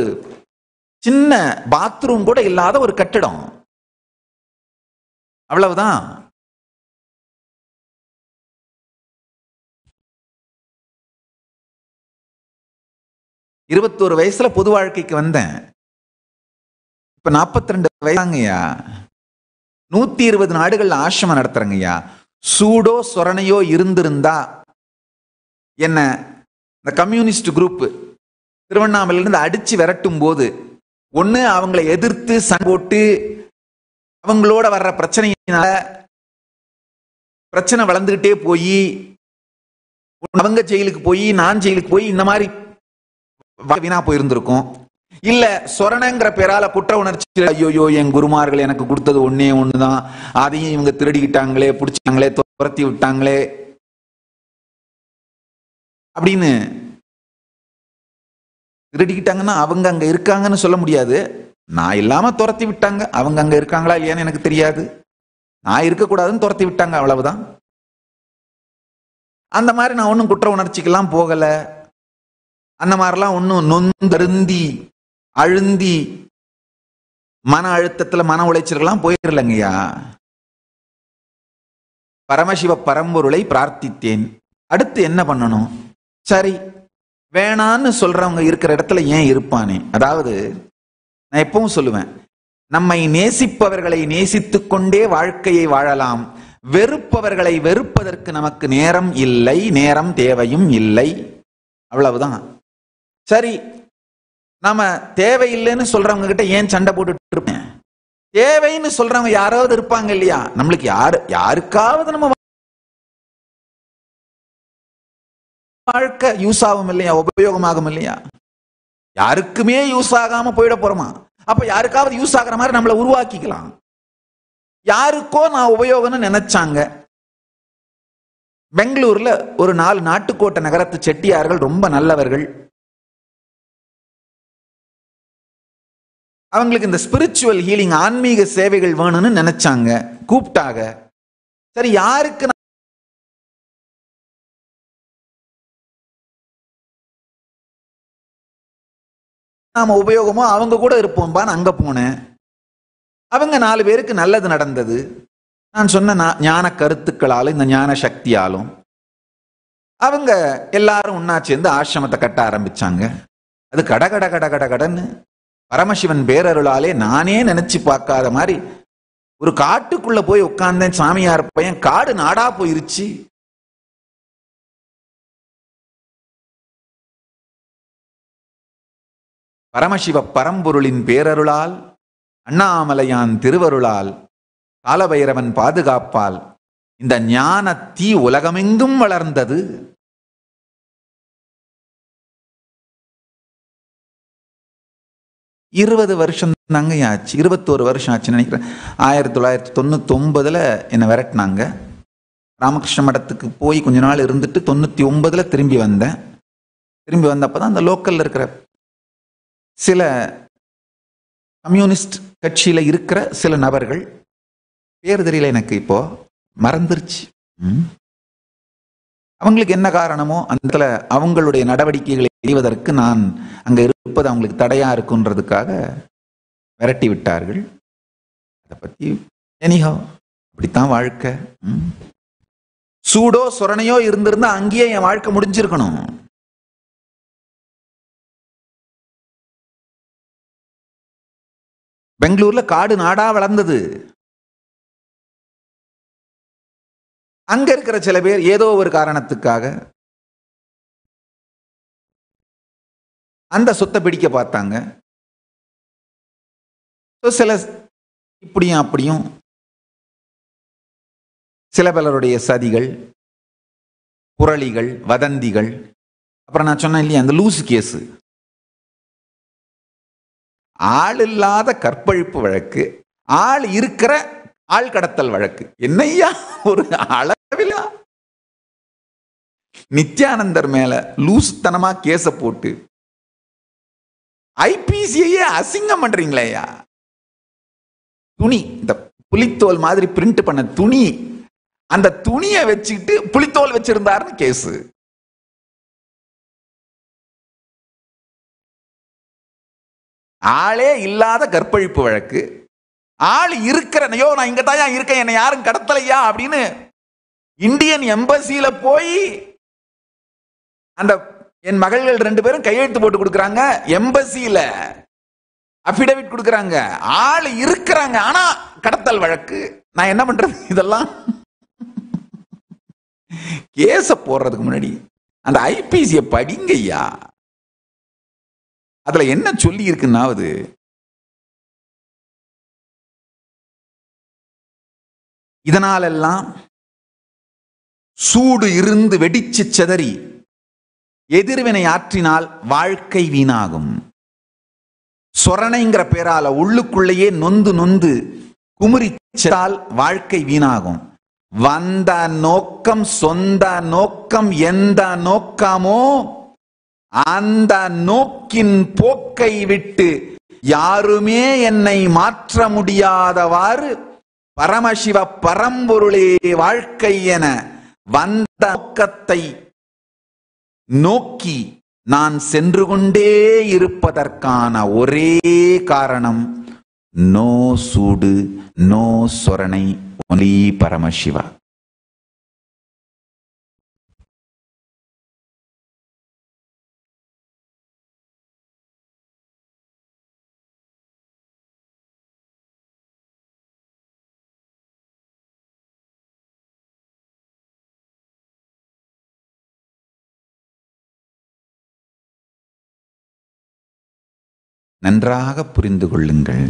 சின்ன பாத்ரூம் கூட இல்லாத ஒரு கட்டிடம். அவ்வளவுதான். இருபத்தொரு வயசுல பொது வாழ்க்கைக்கு வந்தேன். இப்ப 42 வயசாங்கய்யா. 120 நாடுகள் ஆசிரமம் நடத்துறங்கய்யா. சூடோ சொரணையோ இருந்திருந்தா என்ன இந்த கம்யூனிஸ்ட் குரூப் திருவண்ணாமலையிலிருந்து அடிச்சு விரட்டும் போது, ஒண்ணு அவங்களை எதிர்த்து சண்டை போட்டு அவங்களோட வர்ற பிரச்சனையினால பிரச்சனை வளர்ந்துகிட்டே போய் அவங்க ஜெயிலுக்கு போய் நான் ஜெயிலுக்கு போய் இந்த மாதிரி வீணா போயிருந்திருக்கும். இல்ல சொரணங்கிற பேரால குற்ற உணர்ச்சி, ஐயோ என் குருமார்கள் எனக்கு கொடுத்தது ஒன்னே ஒண்ணுதான், அதையும் இவங்க திருடிக்கிட்டாங்களே, பிடிச்சாங்களே, துரத்தி விட்டாங்களே அப்படின்னு. திருடிக்கிட்டாங்கன்னா அவங்க அங்க இருக்காங்கன்னு சொல்ல முடியாது. நான் இல்லாம துரத்தி விட்டாங்க. அவங்க அங்க இருக்காங்களா இல்லையான்னு எனக்கு தெரியாது. நான் இருக்கக்கூடாதுன்னு துரத்தி விட்டாங்க, அவ்வளவுதான். அந்த மாதிரி நான் ஒன்னும் குற்ற உணர்ச்சிக்கெல்லாம் போகல. அந்த மாதிரிலாம் ஒன்னும் நொந்தருந்தி அழுந்தி மன அழுத்தத்துல மன உளைச்சல்லாம் போயிடலங்கய்யா. பரமசிவ பரம்பொருளை பிரார்த்தித்தேன். அடுத்து என்ன பண்ணணும்? சரி, வேணான்னு சொல்றவங்க இருக்கிற இடத்துல ஏன் இருப்பானே. அதாவது நான் எப்பவும் சொல்லுவேன், நம்மை நேசிப்பவர்களை நேசித்துக் கொண்டே வாழ்க்கையை வாழலாம். வெறுப்பவர்களை வெறுப்பதற்கு நமக்கு நேரம் இல்லை, நேரம் தேவையும் இல்லை. அவ்வளவுதான். சரி, நாம தேவையில்லைன்னு சொல்றவங்க கிட்ட ஏன் சண்டை போட்டுட்டு இருப்பேன்? தேவைன்னு சொல்றவங்க யாராவது இருப்பாங்க இல்லையா? நம்மளுக்கு யாருக்காவது நம்ம வாழ்க்கை யூஸ் ஆகும் இல்லையா, உபயோகமாகும் இல்லையா? யாருக்குமே யூஸ் ஆகாம போயிட போறோமா? அப்ப யாருக்காவது யூஸ் ஆகிற மாதிரி நம்மளை உருவாக்கிக்கலாம். யாருக்கோ நான் உபயோகம்னு நினைச்சாங்க. பெங்களூர்ல ஒரு 4 நாட்டுக்கோட்டை நகரத்து செட்டியார்கள் ரொம்ப நல்லவர்கள். அவங்களுக்கு இந்த ஸ்பிரிச்சுவல் ஹீலிங், ஆன்மீக சேவைகள் வேணும்னு நினைச்சாங்க, கூப்பிட்டாங்க. சரி, யாருக்கு நாம உபயோகமோ அவங்க கூட இருப்போம்பான்னு அங்க போனேன். அவங்க 4 பேருக்கு நல்லது நடந்தது. நான் சொன்ன ஞான கருத்துக்களாலும் இந்த ஞான சக்தியாலும் அவங்க எல்லாரும் ஒன்னா சேர்ந்து ஆசிரமத்தை கட்ட ஆரம்பிச்சாங்க. அது கட கட கட கட கடன்னு பரமசிவன் பேரருளாலே நானே நினைச்சு பார்க்காத மாதிரி ஒரு காட்டுக்குள்ள போய் உட்கார்ந்தேன். சாமியார் பையன், காடு நாடா போயிருச்சு. பரமசிவ பரம்பொருளின் பேரருளால், அண்ணாமலையான் திருவருளால், காலபைரவன் பாதுகாப்பால் இந்த ஞான தீ உலகமெங்கும் வளர்ந்தது. இருபது வருஷம் தாங்க ஆச்சு, 21 வருஷம் ஆச்சுன்னு நினைக்கிறேன். 1999 என்னை விரட்டினாங்க. ராமகிருஷ்ண மடத்துக்கு போய் கொஞ்ச நாள் இருந்துட்டு 99 திரும்பி வந்தேன். திரும்பி வந்தப்பதான் அந்த லோக்கல்ல இருக்கிற சில கம்யூனிஸ்ட் கட்சியில இருக்கிற சில நபர்கள், பேர் தெரியல எனக்கு, இப்போ மறந்துருச்சு, அவங்களுக்கு என்ன காரணமோ அந்த அவங்களுடைய நடவடிக்கைகளை செய்வதற்கு நான் அங்க இருப்பது அவங்களுக்கு தடையா இருக்குன்றதுக்காக விரட்டி விட்டார்கள். அதை பத்தி எனிஹா அப்படித்தான் வாழ்க்கை. சூடோ சொரணையோ இருந்திருந்தா அங்கேயே என் வாழ்க்கை முடிஞ்சிருக்கணும். பெங்களூர்ல காடு நாடா வளர்ந்தது. அங்க இருக்கிற சில பேர் ஏதோ ஒரு காரணத்துக்காக அந்த சொத்தை பிடிக்க பார்த்தாங்க. சில இப்படியும் அப்படியும் சில பலருடைய சதிகள், புரளிகள், வதந்திகள். அப்புறம் நான் சொன்னேன் இல்லையா அந்த லூசு கேஸ், ஆள் இல்லாத கற்பழிப்பு வழக்கு, ஆள் இருக்கிற ஆள் கடத்தல் வழக்கு. என்னையா ஒரு அளவிலா நித்யானந்தர் மேல லூசுத்தனமா கேச போட்டு ஐபிசியே அசிங்கம் பண்றீங்களேயா. துணி, இந்த புலித்தோல் மாதிரி பிரிண்ட் பண்ண துணி, அந்த துணியை வச்சுக்கிட்டு புலித்தோல் வச்சிருந்தாருன்னு கேஸ். ஆளே இல்லாத கற்பழிப்பு வழக்கு, ஆள் இருக்கிற நான் இங்க தான் இருக்கேன், என்னை யாரும் கடத்தலையா அப்படின்னு இந்தியன் எம்பசியில போய் அந்த என் மகள்கள் 2 பேரும் கையெழுத்து போட்டு கொடுக்கறாங்க. எம்பசியில அபிடவிட் கொடுக்கறாங்க, ஆள் இருக்கிறாங்க, ஆனா கடத்தல் வழக்கு. நான் என்ன பண்றது? இதெல்லாம் கேஸ போடுறதுக்கு முன்னாடி அந்த ஐபிசியை படிங்கய்யா. அதுல என்ன சொல்லி இருக்குன்னாவது, இதனாலெல்லாம் சூடு இருந்து வெடிச்சு செதறி எதிர்வினை ஆற்றினால் வாழ்க்கை வீணாகும். சொரணைங்கிற பேரால உள்ளுக்குள்ளேயே நொந்து நொந்து குமுறிச்சால் வாழ்க்கை வீணாகும். வந்த நோக்கம் சொந்த நோக்கம் எந்த நோக்கமோ அந்த நோக்கின் போக்கை விட்டு யாருமே என்னை மாற்ற முடியாதவாறு பரமசிவ பரம்பொருளே வாழ்க்கை என வந்த நோக்கத்தை நோக்கி நான் சென்று கொண்டே இருப்பதற்கான ஒரே காரணம் நோ சூடு, நோ சொரணை, ஒன்லி பரமசிவா. நன்றாக புரிந்து கொள்ளுங்கள்.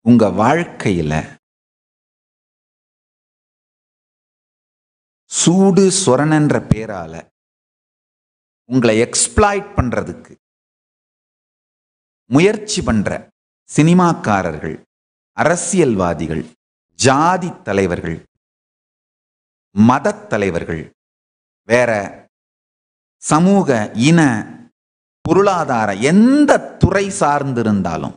உங்க வாழ்க்கையில சூடு சொரணன்ற பேரால உங்களை எக்ஸ்பிளாய்ட் பண்றதுக்கு முயற்சி பண்ற சினிமாக்காரர்கள், அரசியல்வாதிகள், ஜாதி தலைவர்கள், மத தலைவர்கள், வேற சமூக இன பொருளாதார எந்த துறை சார்ந்திருந்தாலும்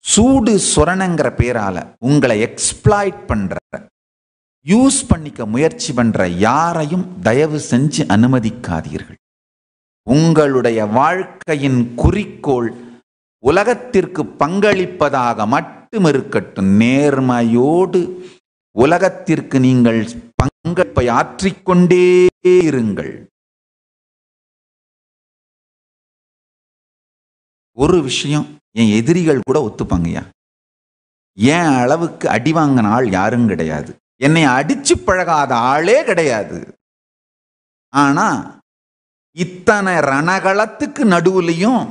சூடு சொரணங்கிற பேரால உங்களை எக்ஸ்பிளாய்ட் பண்ற, யூஸ் பண்ணிக்க முயற்சி பண்ற யாரையும் தயவு செஞ்சு அனுமதிக்காதீர்கள். உங்களுடைய வாழ்க்கையின் குறிக்கோள் உலகத்திற்கு பங்களிப்பதாக மட்டும் இருக்கட்டும். நேர்மையோடு உலகத்திற்கு நீங்கள் பங்களிப்பை ஆற்றிக்கொண்டே இருங்கள். ஒரு விஷயம் என் எதிரிகள் கூட ஒத்துப்பாங்கய்யா, ஏன் அளவுக்கு அடி வாங்கின ஆள் யாரும் கிடையாது, என்னை அடிச்சு பழகாத ஆளே கிடையாது. ஆனா இத்தனை ரணகளத்துக்கு நடுவுலையும்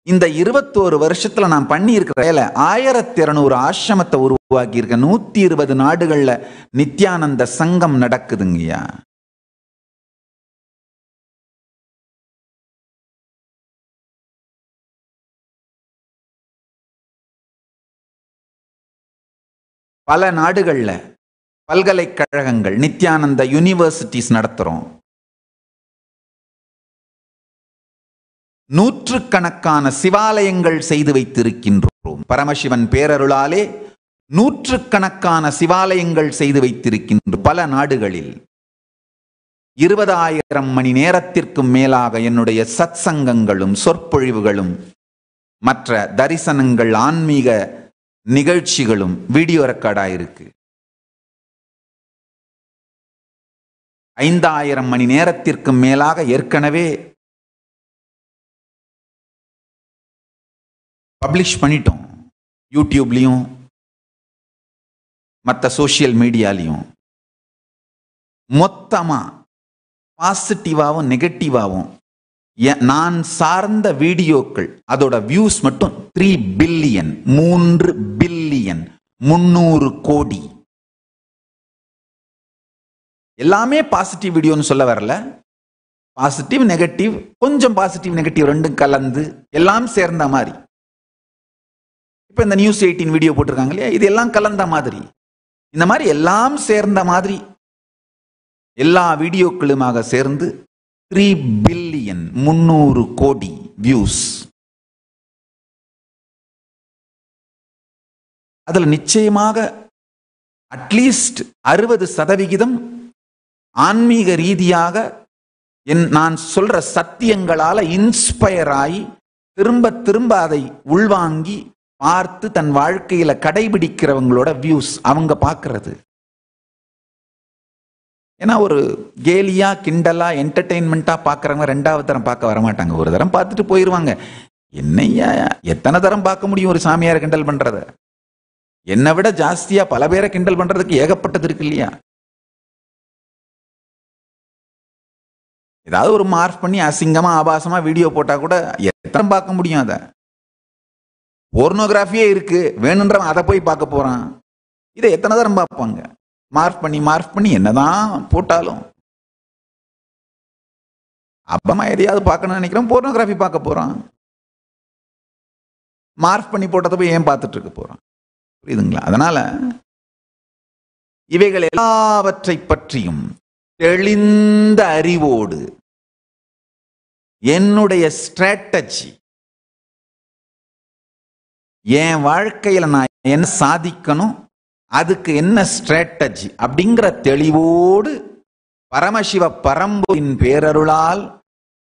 இந்த 21 வருஷத்துல நான் பண்ணி இருக்கிற 1200 ஆசிரமத்தை உருவாக்கி இருக்க, 120 நாடுகள்ல நித்யானந்த சங்கம் நடக்குதுங்கய்யா. பல நாடுகள்ல பல்கலைக்கழகங்கள், நித்யானந்த யூனிவர்சிட்டிஸ் நடத்துறோம். நூற்றுக்கணக்கான சிவாலயங்கள் செய்து வைத்திருக்கின்றோம். பரமசிவன் பேரருளாலே நூற்றுக்கணக்கான சிவாலயங்கள் செய்து வைத்திருக்கின்ற பல நாடுகளில் 20,000 மணி நேரத்திற்கும் மேலாக என்னுடைய சத்சங்கங்களும் சொற்பொழிவுகளும் மற்ற தரிசனங்கள் ஆன்மீக நிகழ்ச்சிகளும் வீடியோ ரெக்கார்ட் ஆயிருக்கு. 5,000 மணி நேரத்திற்கும் மேலாக ஏற்கனவே பப்ளிஷ் பண்ணிட்டோம். யூடியூப்லையும் மற்ற சோசியல் மீடியாலையும். மொத்தமா பாசிட்டிவாகவும் நெகட்டிவாகவும் நான் சார்ந்த வீடியோக்கள் அதோட வியூஸ் மட்டும் 3 பில்லியன் 3 பில்லியன் 300 கோடி. எல்லாமே பாசிட்டிவ் வீடியோன்னு சொல்ல வரல. பாசிட்டிவ் நெகட்டிவ், கொஞ்சம் பாசிட்டிவ் நெகட்டிவ் ரெண்டும் கலந்து எல்லாம் சேர்ந்த மாதிரி. இப்ப இந்த நியூஸ் 18 வீடியோ போட்டிருக்காங்க இல்லையா, இது எல்லாம் கலந்த மாதிரி. இந்த மாதிரி எல்லாம் சேர்ந்த மாதிரி எல்லா வீடியோக்களுமாக சேர்ந்து 3 பில்லியன் 300 கோடி வியூஸ். அதுல நிச்சயமாக அட்லீஸ்ட் 60% ஆன்மீக ரீதியாக நான் சொல்ற சத்தியங்களால இன்ஸ்பயர் ஆகி திரும்ப திரும்ப அதை உள்வாங்கி பார்த்து தன் வாழ்க்கையில கடைபிடிக்கிறவங்களோட வியூஸ் அவங்க பார்க்கிறது. ஏன்னா ஒரு கேலியா கிண்டலா என்டர்டெயின்மெண்டா பார்க்கறவங்க 2வது தரம் பார்க்க வரமாட்டாங்க. ஒரு தரம் பார்த்துட்டு போயிருவாங்க. என்னையா எத்தனை தரம் பார்க்க முடியும் ஒரு சாமியாரை கிண்டல் பண்றத? என்னை விட ஜாஸ்தியா பல பேரை கிண்டல் பண்றதுக்கு ஏகப்பட்டது இருக்கு இல்லையா? ஏதாவது ஒரு மார்க் பண்ணி அசிங்கமா ஆபாசமா வீடியோ போட்டா கூட எத்தனை பார்க்க முடியும்? அத போர்னோகிராஃபியே இருக்கு, வேணுன்றவன் அதை போய் பார்க்க போறான். இதை எத்தனை தரம் பார்ப்பாங்க? மார்க் பண்ணி என்னதான் போட்டாலும். அப்பமா எதையாவது பார்க்கணும்னு நினைக்கிறோம், போர்னோகிராஃபி பார்க்க போறான். மார்க் பண்ணி போட்டதை போய் ஏன் பார்த்துட்டு இருக்க போறான்? புரியுதுங்களா? அதனால இவைகள் எல்லாவற்றை பற்றியும் தெளிந்த அறிவோடு என்னுடைய ஸ்ட்ராட்டஜி, என் வாழ்க்கையில நான் என்ன சாதிக்கணும், அதுக்கு என்ன ஸ்ட்ராட்டஜி அப்படிங்கிற தெளிவோடு பரமசிவ பரம்பொருளின் பேரருளால்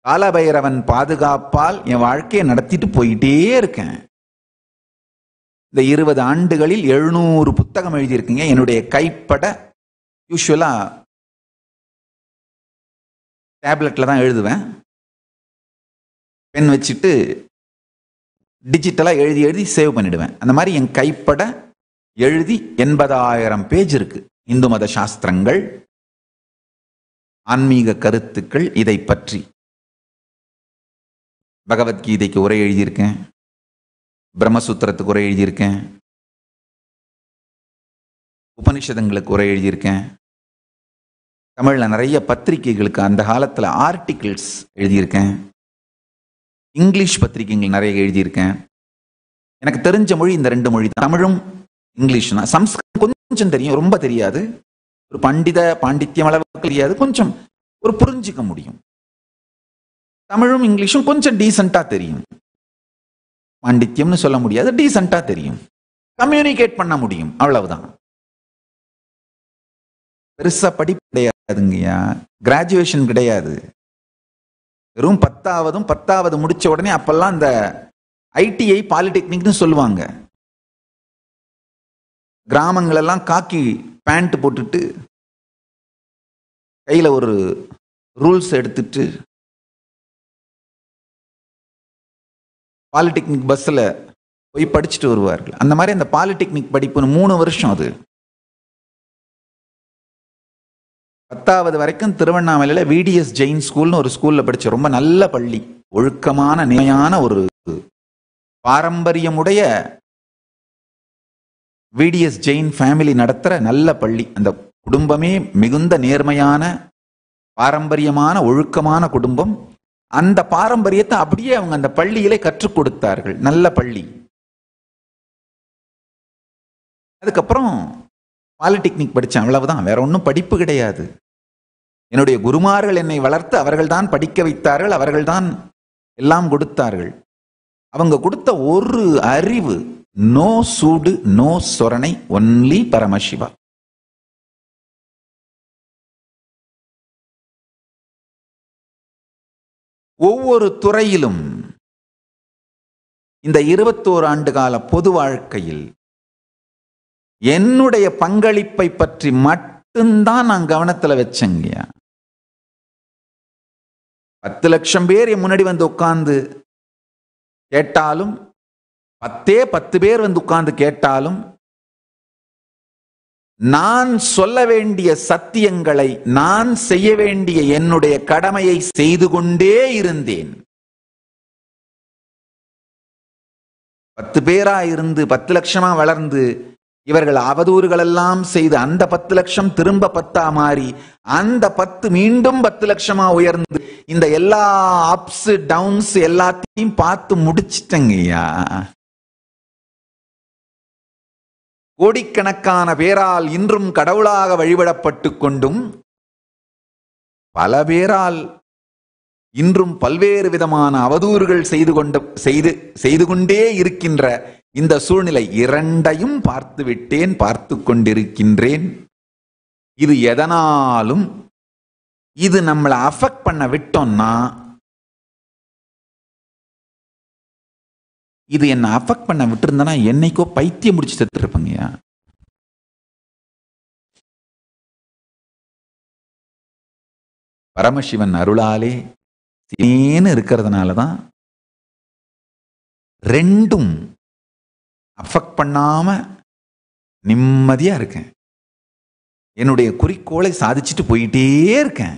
காலபைரவன் பாதுகாப்பால் என் வாழ்க்கையை நடத்திட்டு போயிட்டே இருக்கேன். இந்த 20 ஆண்டுகளில் 700 புத்தகம் எழுதியிருக்கீங்க. என்னுடைய கைப்பட யூஸ்வலா டேப்லெட்ல தான் எழுதுவேன். பென் வச்சுட்டு டிஜிட்டலா எழுதி எழுதி சேவ் பண்ணிடுவேன். அந்த மாதிரி என் கைப்பட எழுதி 80,000 பேஜ் இருக்கு. இந்து மத சாஸ்திரங்கள், ஆன்மீக கருத்துக்கள், இதை பற்றி பகவத்கீதைக்கு உரை எழுதியிருக்கேன், பிரம்மசூத்திரத்துக்கு உரை எழுதியிருக்கேன், உபனிஷதங்களுக்கு உரை எழுதியிருக்கேன். தமிழ்ல நிறைய பத்திரிகைகளுக்கு அந்த காலத்துல ஆர்டிகிள்ஸ் எழுதியிருக்கேன். இங்கிலீஷ் பத்திரிகைகள் நிறைய எழுதியிருக்கேன். எனக்கு தெரிஞ்ச மொழி இந்த 2 மொழி தான், தமிழும் இங்கிலீஷ் தான். சம்ஸ்கிருதம் கொஞ்சம் தெரியும், ரொம்ப தெரியாது. ஒரு பாண்டித்யம் அளவுக்கு தெரியாது, கொஞ்சம் ஒரு புரிஞ்சிக்க முடியும். தமிழும் இங்கிலீஷும் கொஞ்சம் டீசெண்டா தெரியும். பாண்டித்யம்னு சொல்ல முடியாது, டீசெண்டா தெரியும். கம்யூனிகேட் பண்ண முடியும், அவ்வளவுதான். பெருசா படிப்பு கிடையாதுங்கய்யா, கிராஜுவேஷன் கிடையாது. வெறும் 10வது முடிச்ச உடனே அப்பெல்லாம் இந்த ஐடிஐ பாலிடெக்னிக்னு சொல்லுவாங்க. கிராமங்கள் எல்லாம் காக்கி பேண்ட் போட்டுட்டு கையில ஒரு ரூல்ஸ் எடுத்துட்டு பாலிடெக்னிக் பஸ்ல போய் படிச்சுட்டு வருவார்கள். அந்த மாதிரி அந்த பாலிடெக்னிக் படிப்பு 3 வருஷம். அது 10வது வரைக்கும் திருவண்ணாமலையில விடிஎஸ் ஜெயின் ஸ்கூல்னு ஒரு ஸ்கூல்ல படிச்ச ரொம்ப நல்ல பள்ளி. ஒழுக்கமான நிலையான ஒரு பாரம்பரியமுடைய விடிஎஸ் ஜெயின் ஃபேமிலி நடத்துற நல்ல பள்ளி. அந்த குடும்பமே மிகுந்த நேர்மையான பாரம்பரியமான ஒழுக்கமான குடும்பம். அந்த பாரம்பரியத்தை அப்படியே அவங்க அந்த பள்ளியிலே கற்றுக் கொடுத்தார்கள். நல்ல பள்ளி. அதுக்கப்புறம் பாலிடெக்னிக் படித்தேன், அவ்வளவுதான். வேற ஒன்றும் படிப்பு கிடையாது. என்னுடைய குருமார்கள் என்னை வளர்த்து அவர்கள் தான் படிக்க வைத்தார்கள். அவர்கள் தான் எல்லாம் கொடுத்தார்கள். அவங்க கொடுத்த ஒரு அறிவு, நோ சூடு நோ சொரணை, ஒன்லி பரமசிவா. ஒவ்வொரு துறையிலும் இந்த 21 ஆண்டு கால பொது வாழ்க்கையில் என்னுடைய பங்களிப்பை பற்றி மட்டும்தான் நான் கவனத்துல வச்சேங்கய்யா. 10 லட்சம் பேர் என் முன்னாடி வந்து உட்கார்ந்து கேட்டாலும், 10 பேர் வந்து உட்கார்ந்து கேட்டாலும், நான் சொல்ல வேண்டிய சத்தியங்களை, நான் செய்ய வேண்டிய என்னுடைய கடமையை செய்து கொண்டே இருந்தேன். 10 பேரா இருந்து 10 லட்சமா வளர்ந்து இவர்கள் அவதூறுகள் எல்லாம் செய்து அந்த 10 லட்சம் திரும்ப 10 மாறி அந்த 10 மீண்டும் 10 லட்சமா உயர்ந்து இந்த எல்லா அப்ஸ் டவுன்ஸ் எல்லாத்தையும் பார்த்து முடிச்சிட்டங்கய்யா. கோடிக்கணக்கான பேரால் இன்றும் கடவுளாக வழிபடப்பட்டு கொண்டும் பல பேரால் இன்றும் பல்வேறு விதமான அவதூறுகள் செய்து கொண்டே இருக்கின்ற இந்த சூழ்நிலை இரண்டையும் பார்த்து விட்டேன், பார்த்து கொண்டிருக்கின்றேன். இது எதனாலும் இது நம்மளை அஃபெக்ட் பண்ண விட்டோம்னா, இது என்ன அஃபெக்ட் பண்ண விட்டு இருந்தனா என்னைக்கோ பைத்தியம் முடிச்சு செத்து இருப்பங்கய்யா. பரமசிவன் அருளாலே இருக்கிறதுனாலதான் ரெண்டும் அஃபெக்ட் பண்ணாம நிம்மதியா இருக்கேன். என்னுடைய குறிக்கோளை சாதிச்சுட்டு போயிட்டே இருக்கேன்.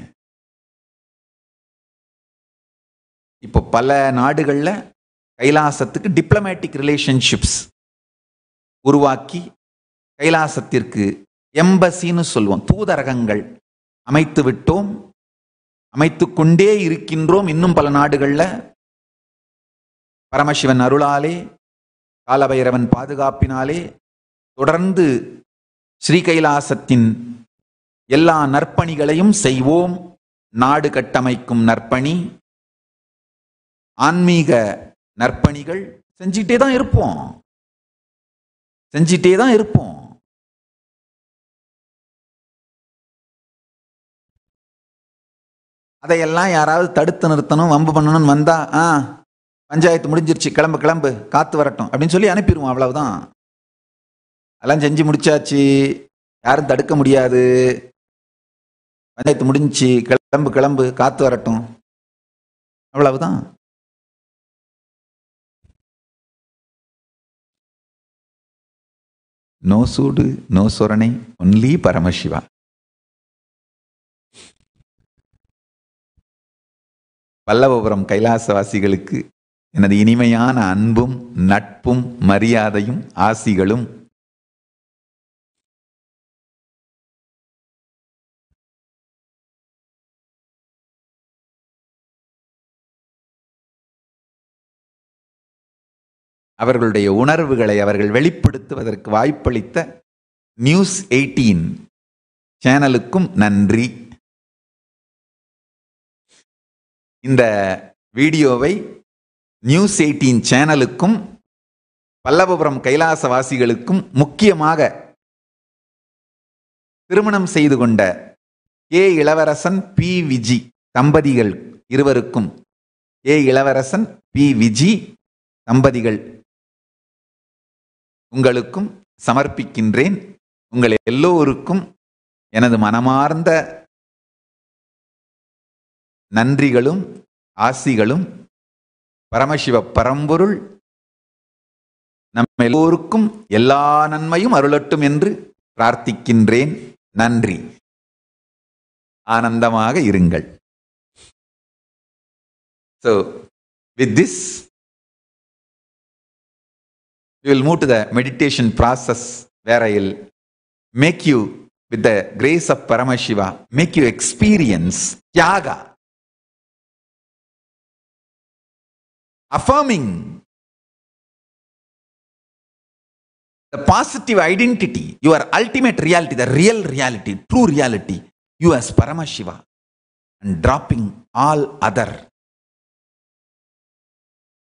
இப்போ பல நாடுகள்ல கைலாசத்துக்கு டிப்ளமேட்டிக் ரிலேஷன்ஷிப்ஸ் உருவாக்கி கைலாசத்திற்கு எம்பசின்னு சொல்லுவோம், தூதரகங்கள் அமைத்து விட்டோம், அமைத்து கொண்டே இருக்கின்றோம். இன்னும் பல நாடுகள்ல பரமசிவன் அருளாலே, காலபைரவன் பாதுகாப்பினாலே தொடர்ந்து ஸ்ரீ கைலாசத்தின் எல்லா நற்பணிகளையும் செய்வோம். நாடு கட்டமைக்கும் நற்பணி, ஆன்மீக நற்பணிகள் செஞ்சிட்டே தான் இருப்போம், செஞ்சிட்டே தான் இருப்போம். அதையெல்லாம் யாராவது தடுத்து நிறுத்தணும், வம்பு பண்ணணும்னு வந்தா பஞ்சாயத்து முடிஞ்சிருச்சு, கிளம்பு கிளம்பு, காத்து வரட்டும் அப்படின்னு சொல்லி அனுப்பிடுவோம். அவ்வளவுதான். அதெல்லாம் செஞ்சு முடிச்சாச்சு, யாரும் தடுக்க முடியாது. பஞ்சாயத்து முடிஞ்சிச்சு, கிளம்பு கிளம்பு, காத்து வரட்டும், அவ்வளவுதான். நோ சூடு நோ சொரணை, ஒன்லி பரமசிவா. பல்லவபுரம் கைலாசவாசிகளுக்கு எனது இனிமையான அன்பும் நட்பும் மரியாதையும் ஆசிகளும். அவர்களுடைய உணர்வுகளை அவர்கள் வெளிப்படுத்துவதற்கு வாய்ப்பளித்த நியூஸ் 18 சேனலுக்கும் நன்றி. இந்த வீடியோவை நியூஸ் 18 சேனலுக்கும் பல்லவபுரம் கைலாசவாசிகளுக்கும், முக்கியமாக திருமணம் செய்து கொண்ட கே இளவரசன் பி விஜி தம்பதிகள் இருவருக்கும், கே இளவரசன் பி விஜி தம்பதிகள் உங்களுக்கும் சமர்ப்பிக்கின்றேன். உங்கள் எல்லோருக்கும் எனது மனமார்ந்த நன்றிகளும் ஆசிகளும். பரமசிவ பரம்பொருள் நம்ம எல்லோருக்கும் எல்லா நன்மையும் அருளட்டும் என்று பிரார்த்திக்கின்றேன். நன்றி. ஆனந்தமாக இருங்கள். So, with this, we will move to the meditation process where I will make you, with the grace of Paramashiva, make you experience Tyaga, affirming the positive identity, your ultimate reality, the real reality, true reality, you as Paramashiva, and dropping all other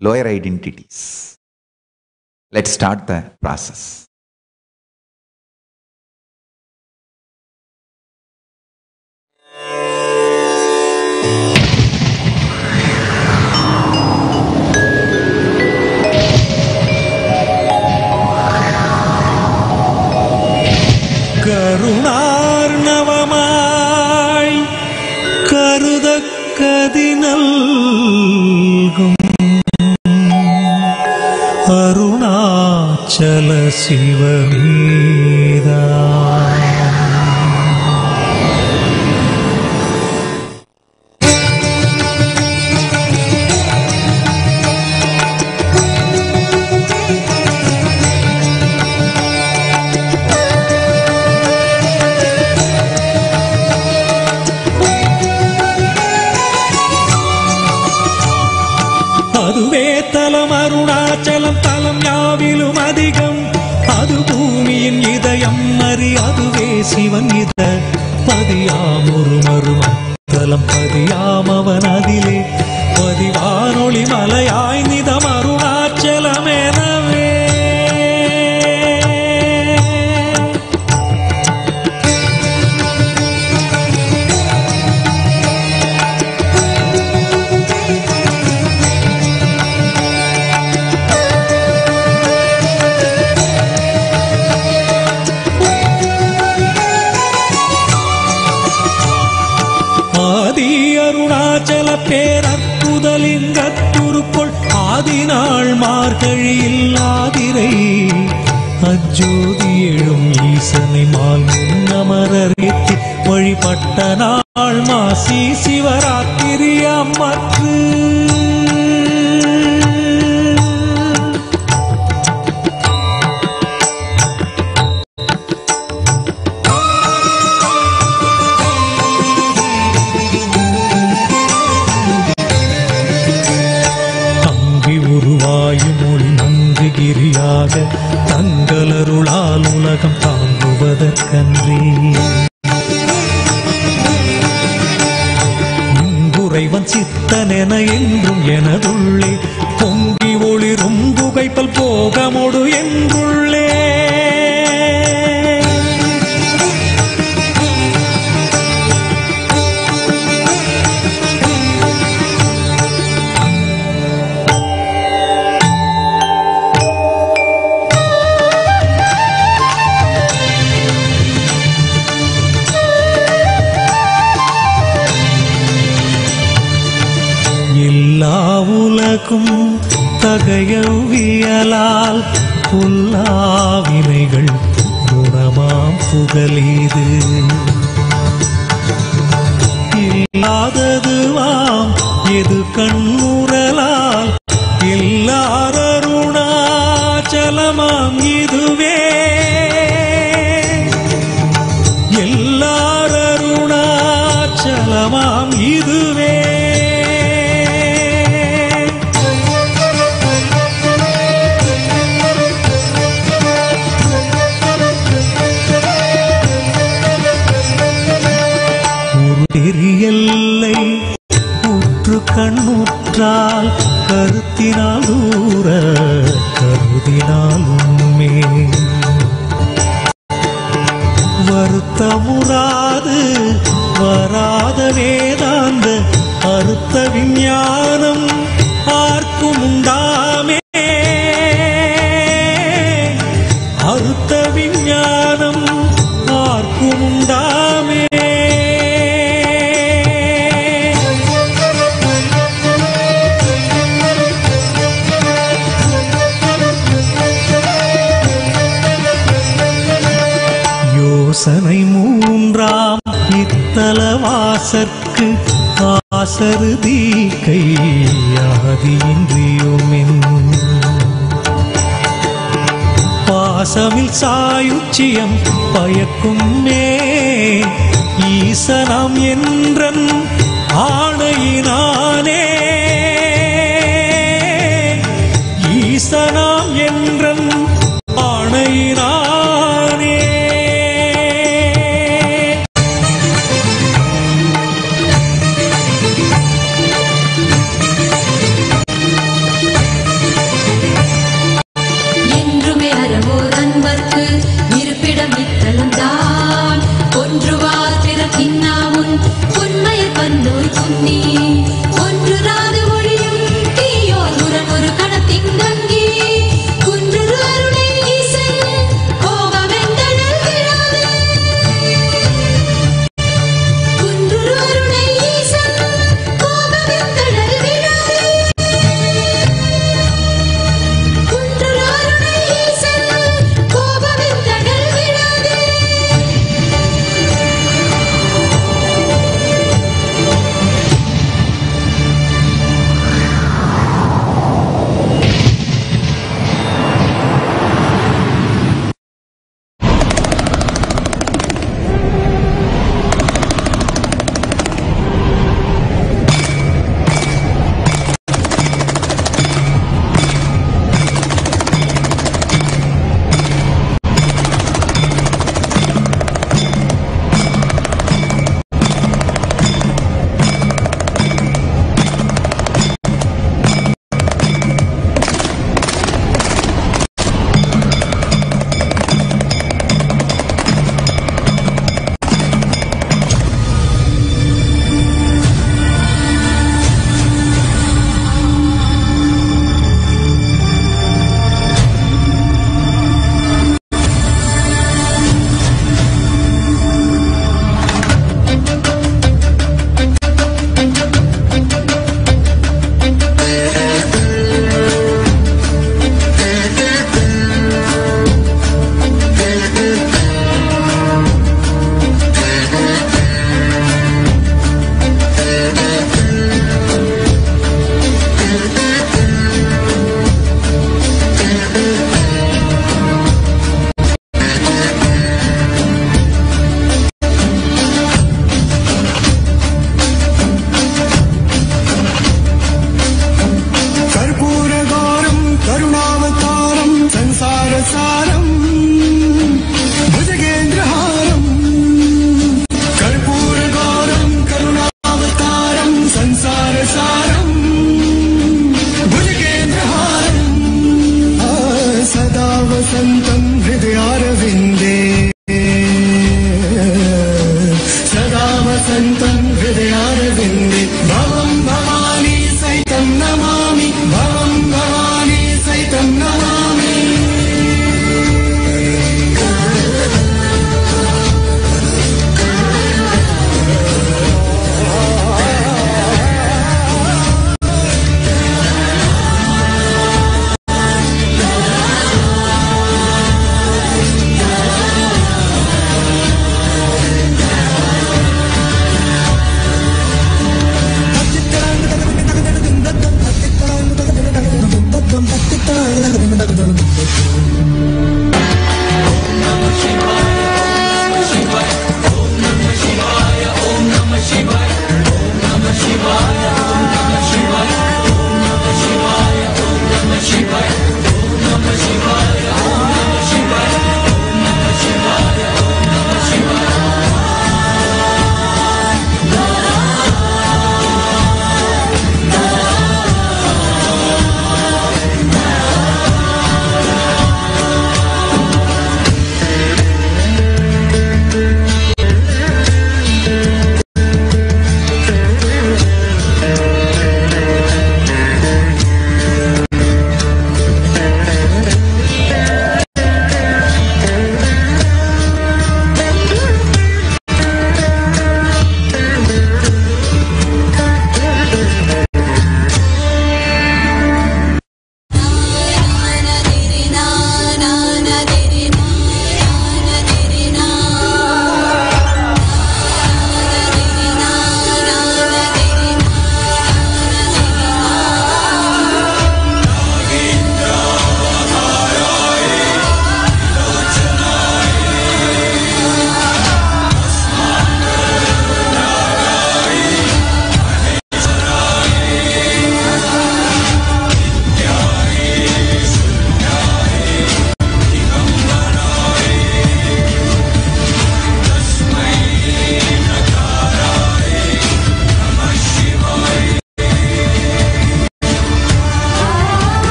lower identities. Let's start the process. கருணார்ணவமாய் கருதக்கதினல்கும் Arunachal சிவமீதா அதுவே தலம் அருணாச்சலம் தலம் யாவிலும் அதிகம் அது பூமியின் இதயம் அறி அதுவே சிவன் இத பதியாமொரு மருமத்தலம் பதியாம் அவன் அதிலே பதிவானொளி மலையாய் நிதம் அருணாச்சலம் எனவே அருணாச்சல பேரற்புதலிங்கத்துருக்குள் ஆதிநாள் மார்கழியில் ஆதிரை அஜோதி எழும் ஈசனை மால் முன்னமரேத்தி வழிபட்ட நாள் மாசி சிவராத்திரி அம்மற்று தங்களருளால் உலகம் தாங்குவதற்கன்றி இங்குறைவன் சித்தனென என்றும் எனதுள்ளே பொங்கி ஒளிரும் புகைப்பல் போகமொடு என்றுள்ளே உலகும் தகையவியலால் புல்லாவினைகள் குணமாம் புகலீது இல்லாததுவாம் எது கண்ணுறலால் எல்லாரருணாச்சலமாம் இதுவே எல்லாரருணாச்சலமாம் இதுவே எல்லை உற்று கண்ணுற்றால் கருத்தினால் தூர கருதினால் உண்மே வருத்தமுறாது வராத வேதாந்த அறுத்த விஞ்ஞானம் ஆர்க்கும் உண்டாமே அறுத்த விஞ்ஞானம் ஆர்க்கும் உண்டாமே யோசனை மூன்றாம் இத்தலவாசற்கு ஆசருதி கையாதியின்றியுமென் பாசமில் சாயுச்சியம் பயக்கும் மே ஈசனம் என்றன் ஆணையினானே ஈசனாம் என்றன் ஆணையினானே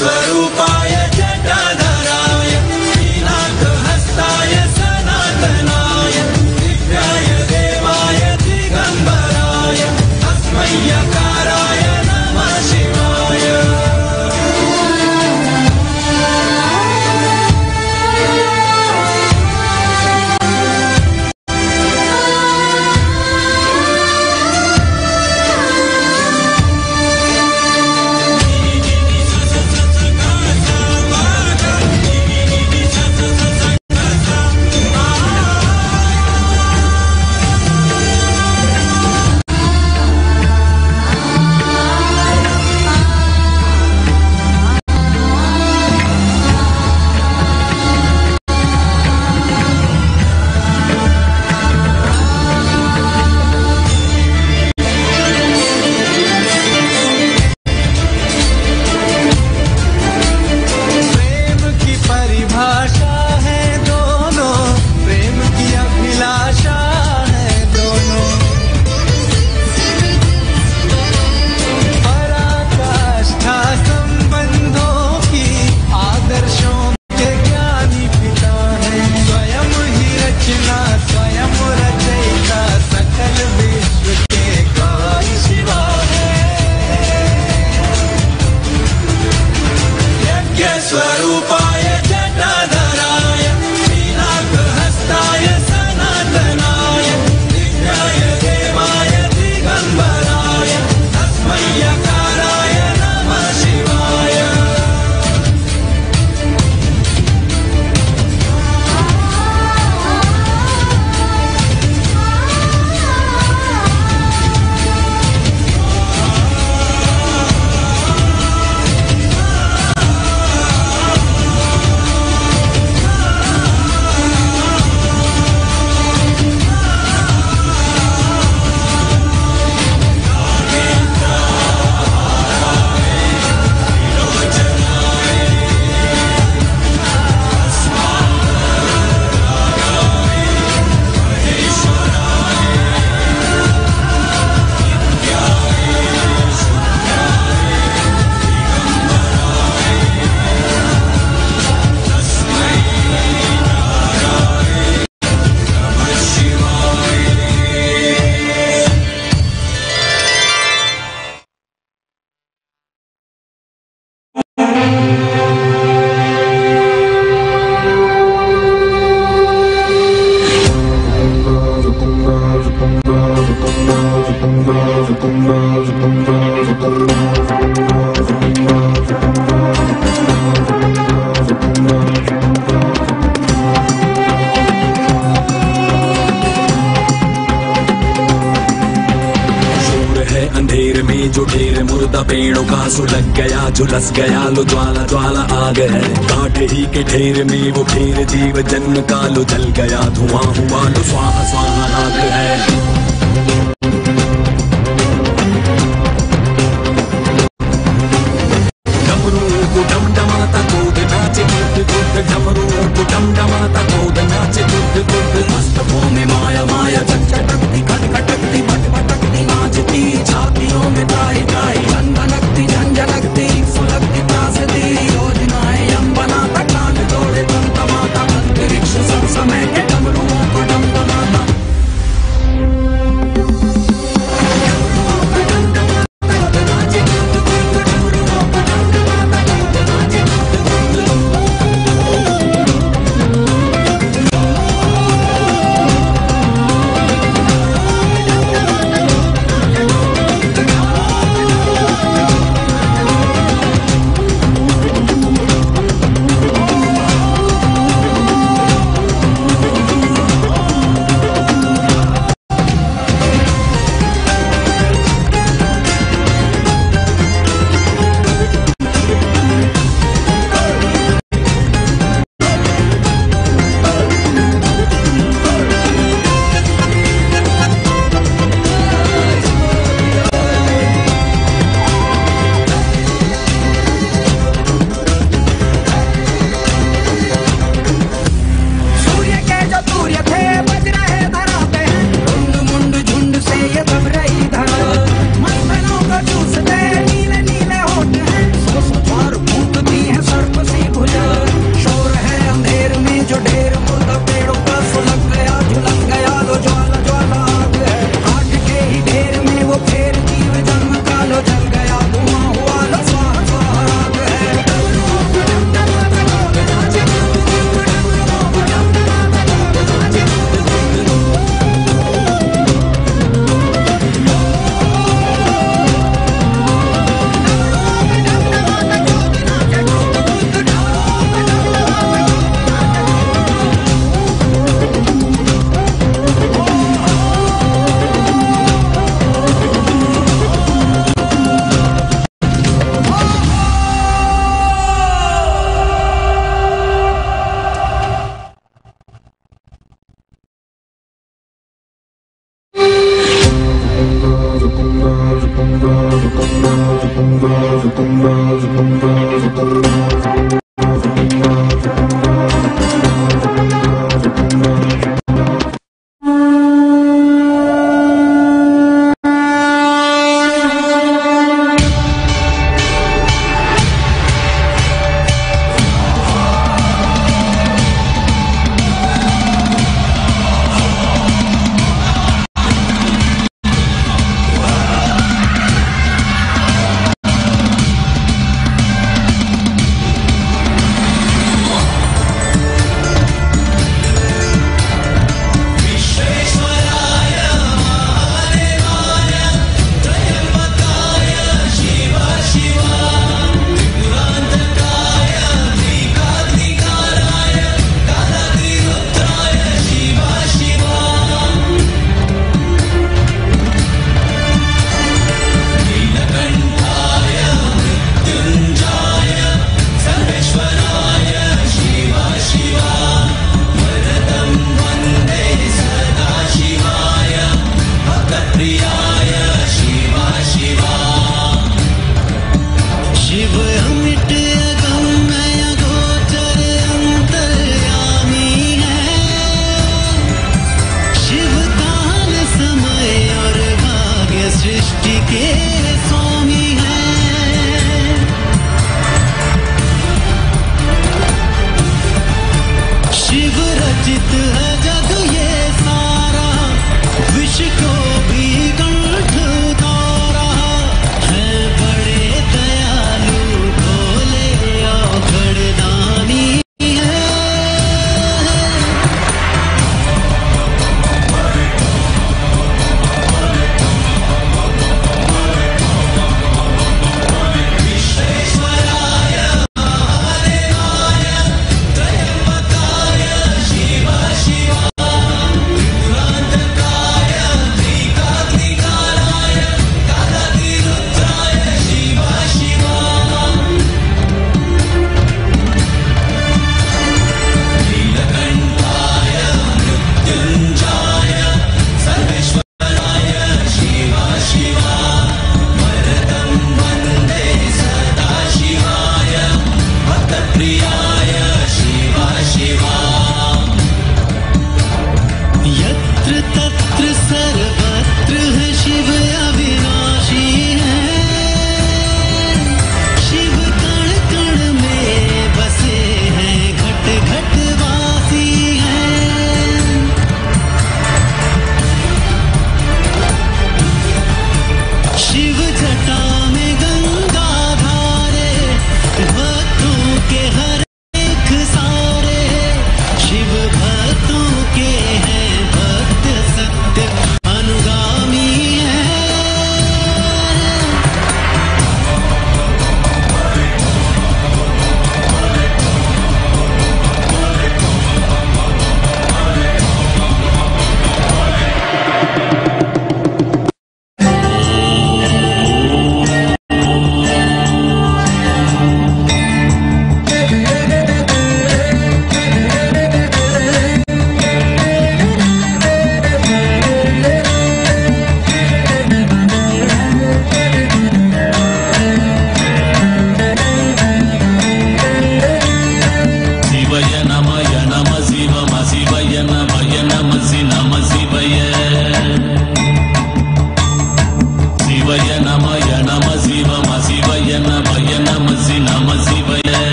स्वरूपाय जटाधराय मीनाथहस्ताय सनातनाय दिव्याय देवाय दिगंबराय तस्मै यकाराय नमः शिवाय। स्वरूपाय जटाधराय मीनाथहस्ताय सनातनाय दिव्याय देवाय दिगंबराय तस्मै यकाराय नमः शिवाय। अंधेर में जो ढेर मुर्दा पेड़ों का सुलग गया, झुलस गया लो ज्वाला ज्वाला आग है। काट ही के ढेर में वो ढेर जीव जन्म का लो जल गया, धुआं हुआ लो स्वाहा स्वाहा राग है। समय के डमरुओं को डमडमाता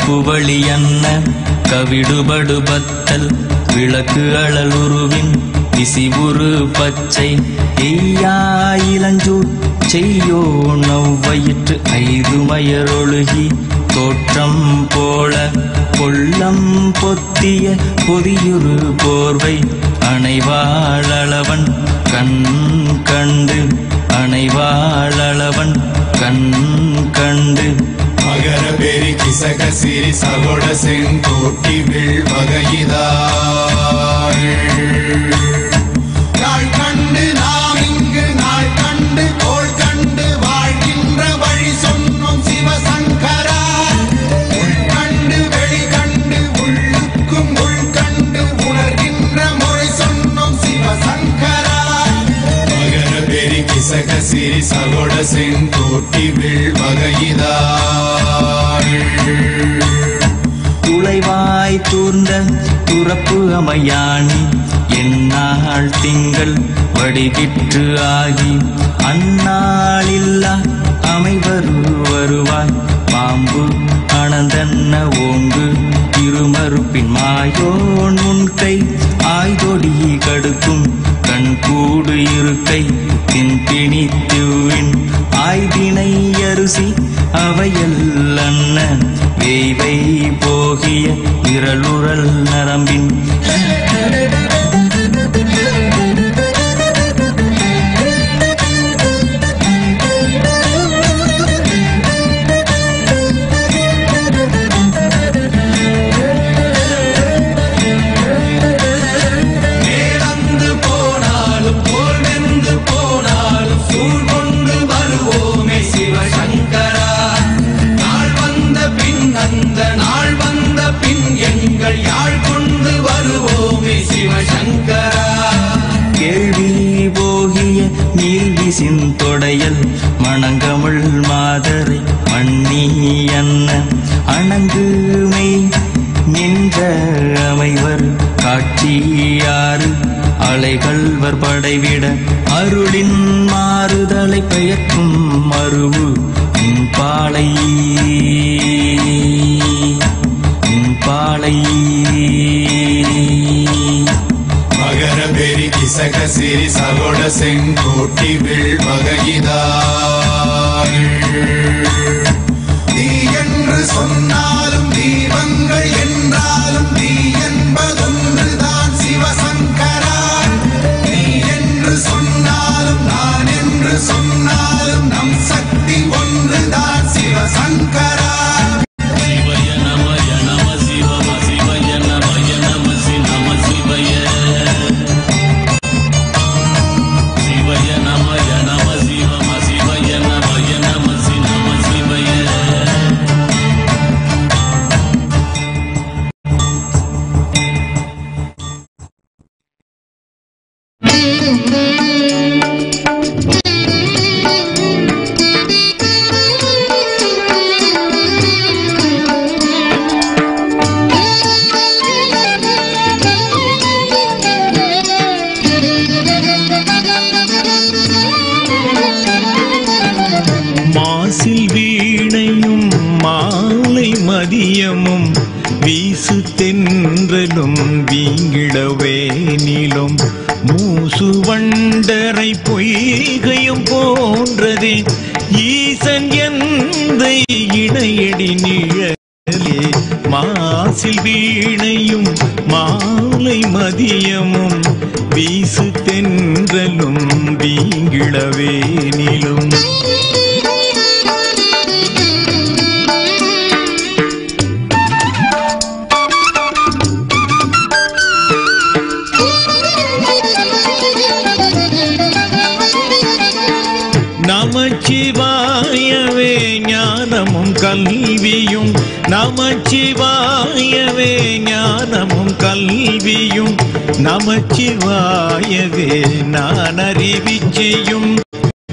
குவளியன்ன கவிடுபடுபத்தல் விளக்கு அழலுருவின் திசிவுரு பச்சை எய்யாயிலஞ்சூர் செய்யோ நவ்வயிற்று ஐதுமயரொழுகி தோற்றம் போல கொள்ளம் பொத்திய பொதியுரு போர்வை அணைவாளவன் கண் கண்டு அணைவாளவன் கண் கண்டு மகர பெருக்கி கிசக சிறி சகோட செங்கோட்டி வீழ்வகையிதாள். நாள் கண்டு நாம் இங்கு நாள் கண்டு கோள் கண்டு வாழ்கின்ற வழி சொன்னோம் சிவசங்கரா. உள் கண்டு வெளி கண்டு உள்ளுக்கும் உள் கண்டு உணர்கின்ற மொழி சொன்னோம் சிவசங்கரா. மகர பெரி கிசக சிறி சகோட செங்கோட்டி வீழ்வகையிதாள். துளைவாய் தூர்ந்த துறப்பு அமையாணி எந்நாள் திங்கள் வடிவிற்று ஆகி அந்நாளில்லா அமைவரு வருவாய் பாம்பு அனந்தன்ன ஓங்கு திருமறுப்பின் மாயோன் முன்கை ஆய்தொடி கடுக்கும் கண்கூடு இருக்கை தின்பிணித்துவின் ஆய்தினை அரிசி அவையல்ல வேய்வை போகிய விரலுரல் நரம்பின் தொடையல் மணங்கமிழ் மாதரை மண்ணி அன்ன அணங்குமை நின்ற அமைவர் காட்சியாறு அலைகள்வர் படைவிட அருளின் மாறுதலை பெயர்க்கும் மருவு பாலை பாலை. மகர பெரி கிசக சிறி சகோட செங்கோட்டி வீழ்வகையிதாள். நீ என்று சொன்னாலும் தீபங்கள் என்றாலும் நீ என்பதொன்றுதான் சிவசங்கரா. நீ என்று சொன்னாலும் நான் என்று சொன்னாலும் நம் சக்தி ஒன்றுதான் சிவசங்கரா. சிவய நமய நம சிவம சிவய நமய நம சிவம சிவய சிவய நமய நம சிவம சிவய நமய நம சிவம சிவய. மாசில் வீணையும் மாலை மதியமும் வீசு தென்றலும் வீங்கிடவேனிலும் மூசு வண்டரை பொய்கையும் போன்றதே ஈசன் எந்த இணையடி நிழலே. மாசில் வீணையும் மாலை மதியமும் வீசு தென்றலும் வீங்கிடவேனிலும் நமச்சிவாயவே ஞானமும் கல்வியும் நமச்சிவாயவே ஞானமும் கல்வியும் நமச்சிவாயவே நான் அறிவிச்சையும்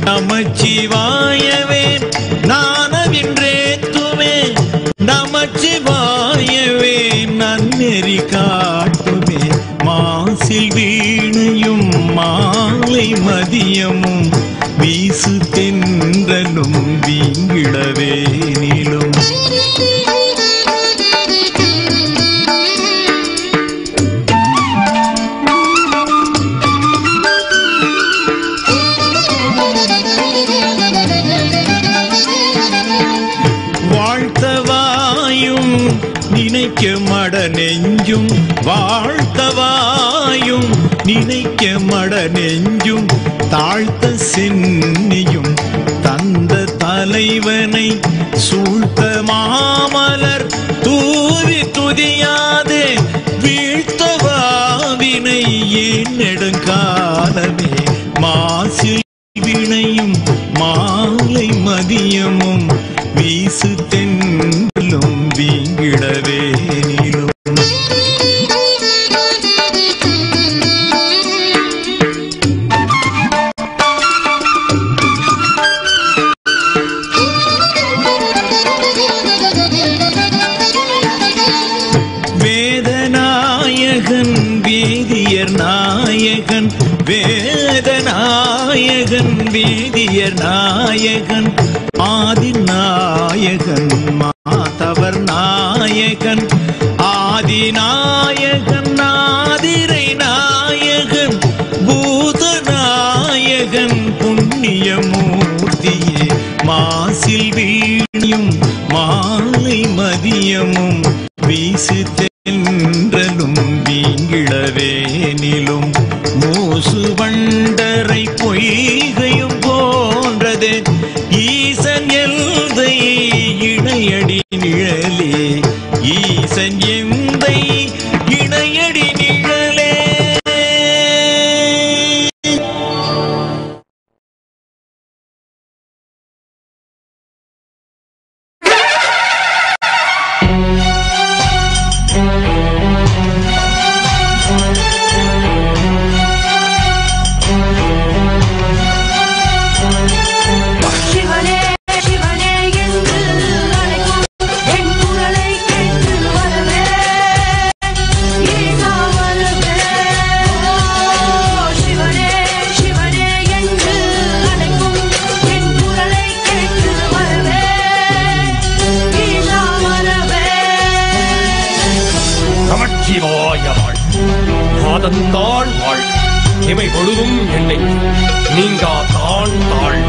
நமச்சிவாயவே நானவின்றேத்துமே நமச்சிவாயவே நன்னெறி காட்டுமே. மாசில் வீணையும் மாலை மதியமும் வீசு தென்றலும் வீங்கிடவேனிலும் வாழ்த்தவாயும் நினைக்க மட நெஞ்சும் வாழ்த்தவாயும் நினைக்க மட நெஞ்சும் தாழ்த்த சென்னியும் தந்த தலைவனை சூழ்த்த மாமலர் தூவி துதியாதே வீழ்த்தவாவினை ஏன் நெடுங்காலமே மாசில் வினையும் மாலை மதியமும் வீசு தென்னும் வீங்கிடவே நீளும் வேதநாயகன் வேதியர் நாயகன் வேதநாயகன் வேதியர் நாயகன் ஆதிநாயகன் மாதவர் நாயகன் ஆதிநாயகன் ஆதிரை நாயகன் பூதநாயகன் புண்ணியமூர்த்தியே மாசில் வீணியும் மாலை மதியமும் வீசு தென்றலும் வீங்கிடவேனிலும் மூசு வண்டரை பொய்கையும் போன்றதே ஈசன் எந்தை இணையடி நிழலே ஈசன் எந்தை இணையடி நிழலே. மாதந்தாள் வாழ் இமை பொழுதும் என்னை நீங்கா தாழ் தாழ்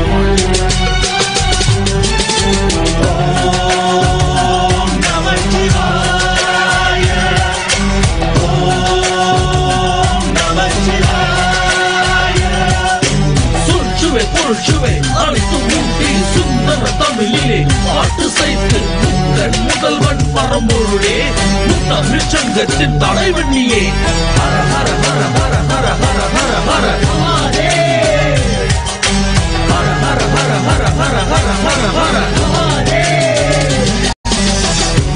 சுற்றுவே பொருட்சுவை அனைத்தும் ஊட்டி சுந்தர தமிழிலே பாட்டு செய்து முத்தன் முதல்வன் பரம்பொருளே தமிழ்ச்சங்கத்தின் தலைவண்ணியே ஹர ஹர ஹர ஹர ஹர ஹர ஹர ஹர ஹர ஹர ஹர ஹர ஹர ஹர ஹர ஹர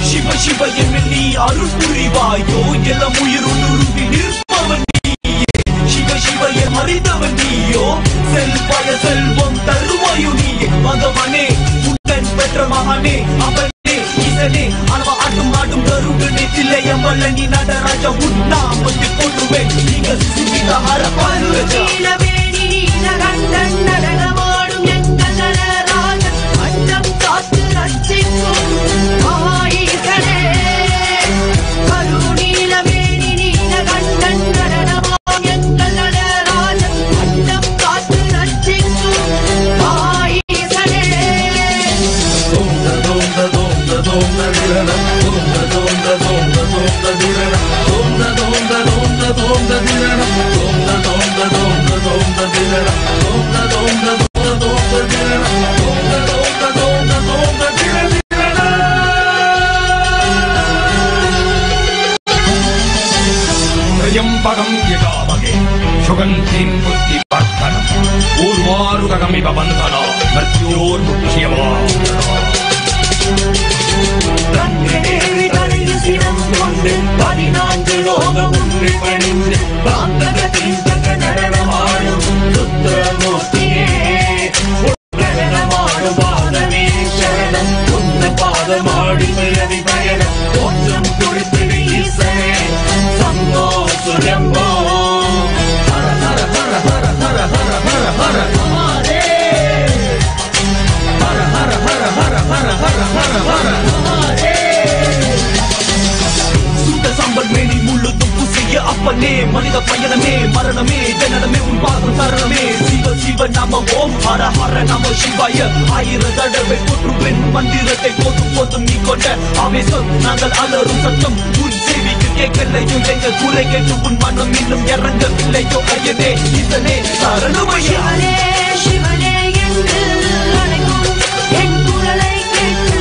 சிவ சிவ என்னை நீ அருள் புரிவாயோ எல்லாம் உயிருருவி நிற்பவன் நீயே சிவ சிவ என் மறித்தவன் நீயோ செல்வாய செல்வம் தருவாயோ நீயே மகவனே புத்தன் பெற்ற மகனே அவனே ஈசனே அளவ ஆட்டும் ஆடும் கருடனே தில்லையம்பல நீ நடராஜ உண்ணாமத்து கொண்டுவேன் நீங்க சுமித ஹர பாருராஜா நீலவேணி நீலகண்டன் நடனமாடும் எங்கள் நடராஜன் அண்டம் காத்து ரட்சிக்கும் ஆயிசனே கருநீலவேணி நீலகண்டன் நடனமாடும் எங்கள் நடராஜன் அண்டம் காத்து ரட்சிக்கும் ஆயிசனே त्र्यम्बकं यजामहे सुगन्धिं पुष्टिवर्धनम् उर्वारुकमिव बन्धना मृत्योर्मुक्ष्यमामृतम् கண்ணினேறி தரையில் சினம் கொண்டு 14 லோகம் உன்னை பணிந்து காந்தகத்தின் தக்க நடனமாடும் ருத்ரமூர்த்தியே நடனமாடும் பாதமே சரணம் உந்த பாதமாடி பிறவி பயணம் தோற்றம் துடித்திடு ஈசனே சம்போ சுரம்போ ஹர ஹர ஹர ஹர ஹர ஹர ஹர ஹர ஹரே ஹர ஹர ஹர ஹர ஹர ஹர ஹர ஹர சம்பன்மேனி முழுதும் புசிய அப்பனே மனித பயணமே மரணமே ஜனனமே உன் பாதம் சரணமே சிவ சிவ நம ஓம் ஹர ஹர நம சிவாய 1000 தடவை போற்றுவேன் மந்திரத்தை போதும் போதும் நீ கொண்ட ஆவேசம் நாங்கள் அலரும் சத்தம் உன் செவிக்கு கேட்கலையோ எங்க கூரை கேட்டு உன் மனம் இன்னும் இறங்கவில்லையோ ஐயனே இதனே சரணமையா சிவனே என்று அழைக்கும் என் குரலை கேட்டு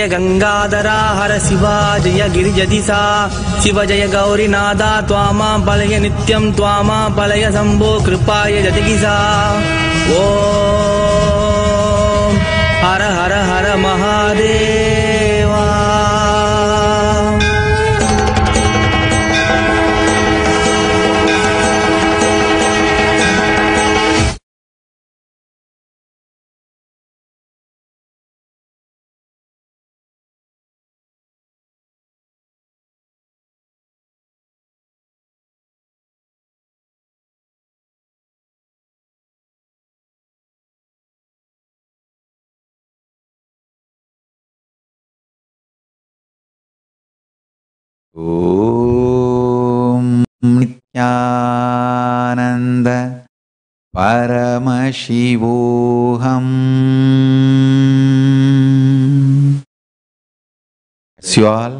जय गंगाधरा हर शिवा जय गिरिजदिसा शिव जय गौरीनादा त्वामा पलय नित्यं त्वामा पलय शंभो कृपाय जतिगिसा ओम हर हर हर महादेवा ॐ नित्यानन्द परमशिवोऽहम्। You all,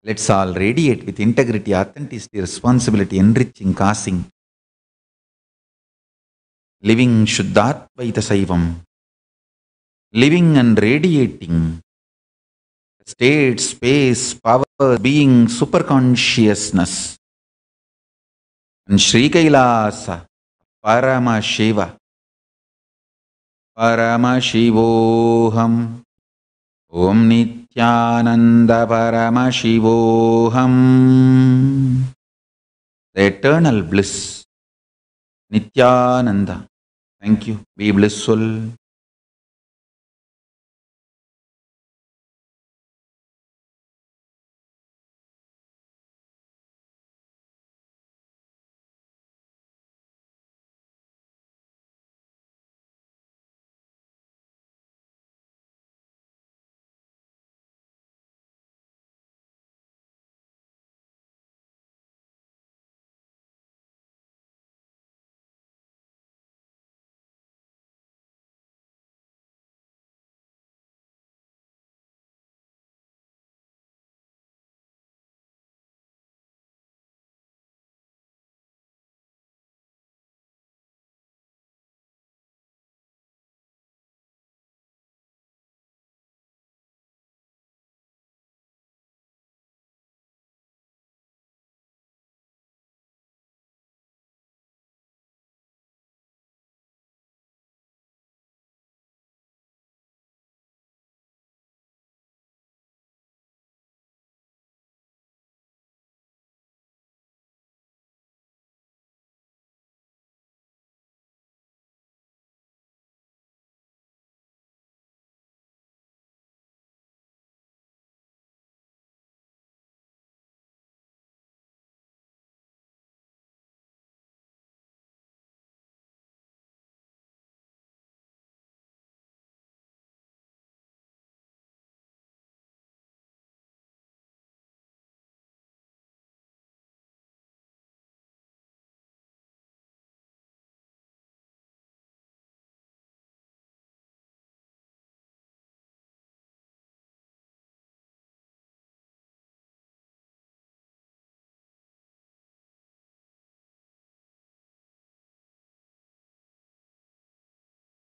let's all radiate with integrity, authenticity, responsibility, enriching, causing, living Shuddhatvaita Saivam, living and radiating state, space, power, being, superconsciousness, and Sri Kailasa, Paramashiva, Paramashivoham, Om Nityananda Paramashivoham, the eternal bliss, Nityananda. Thank you. Be blissful.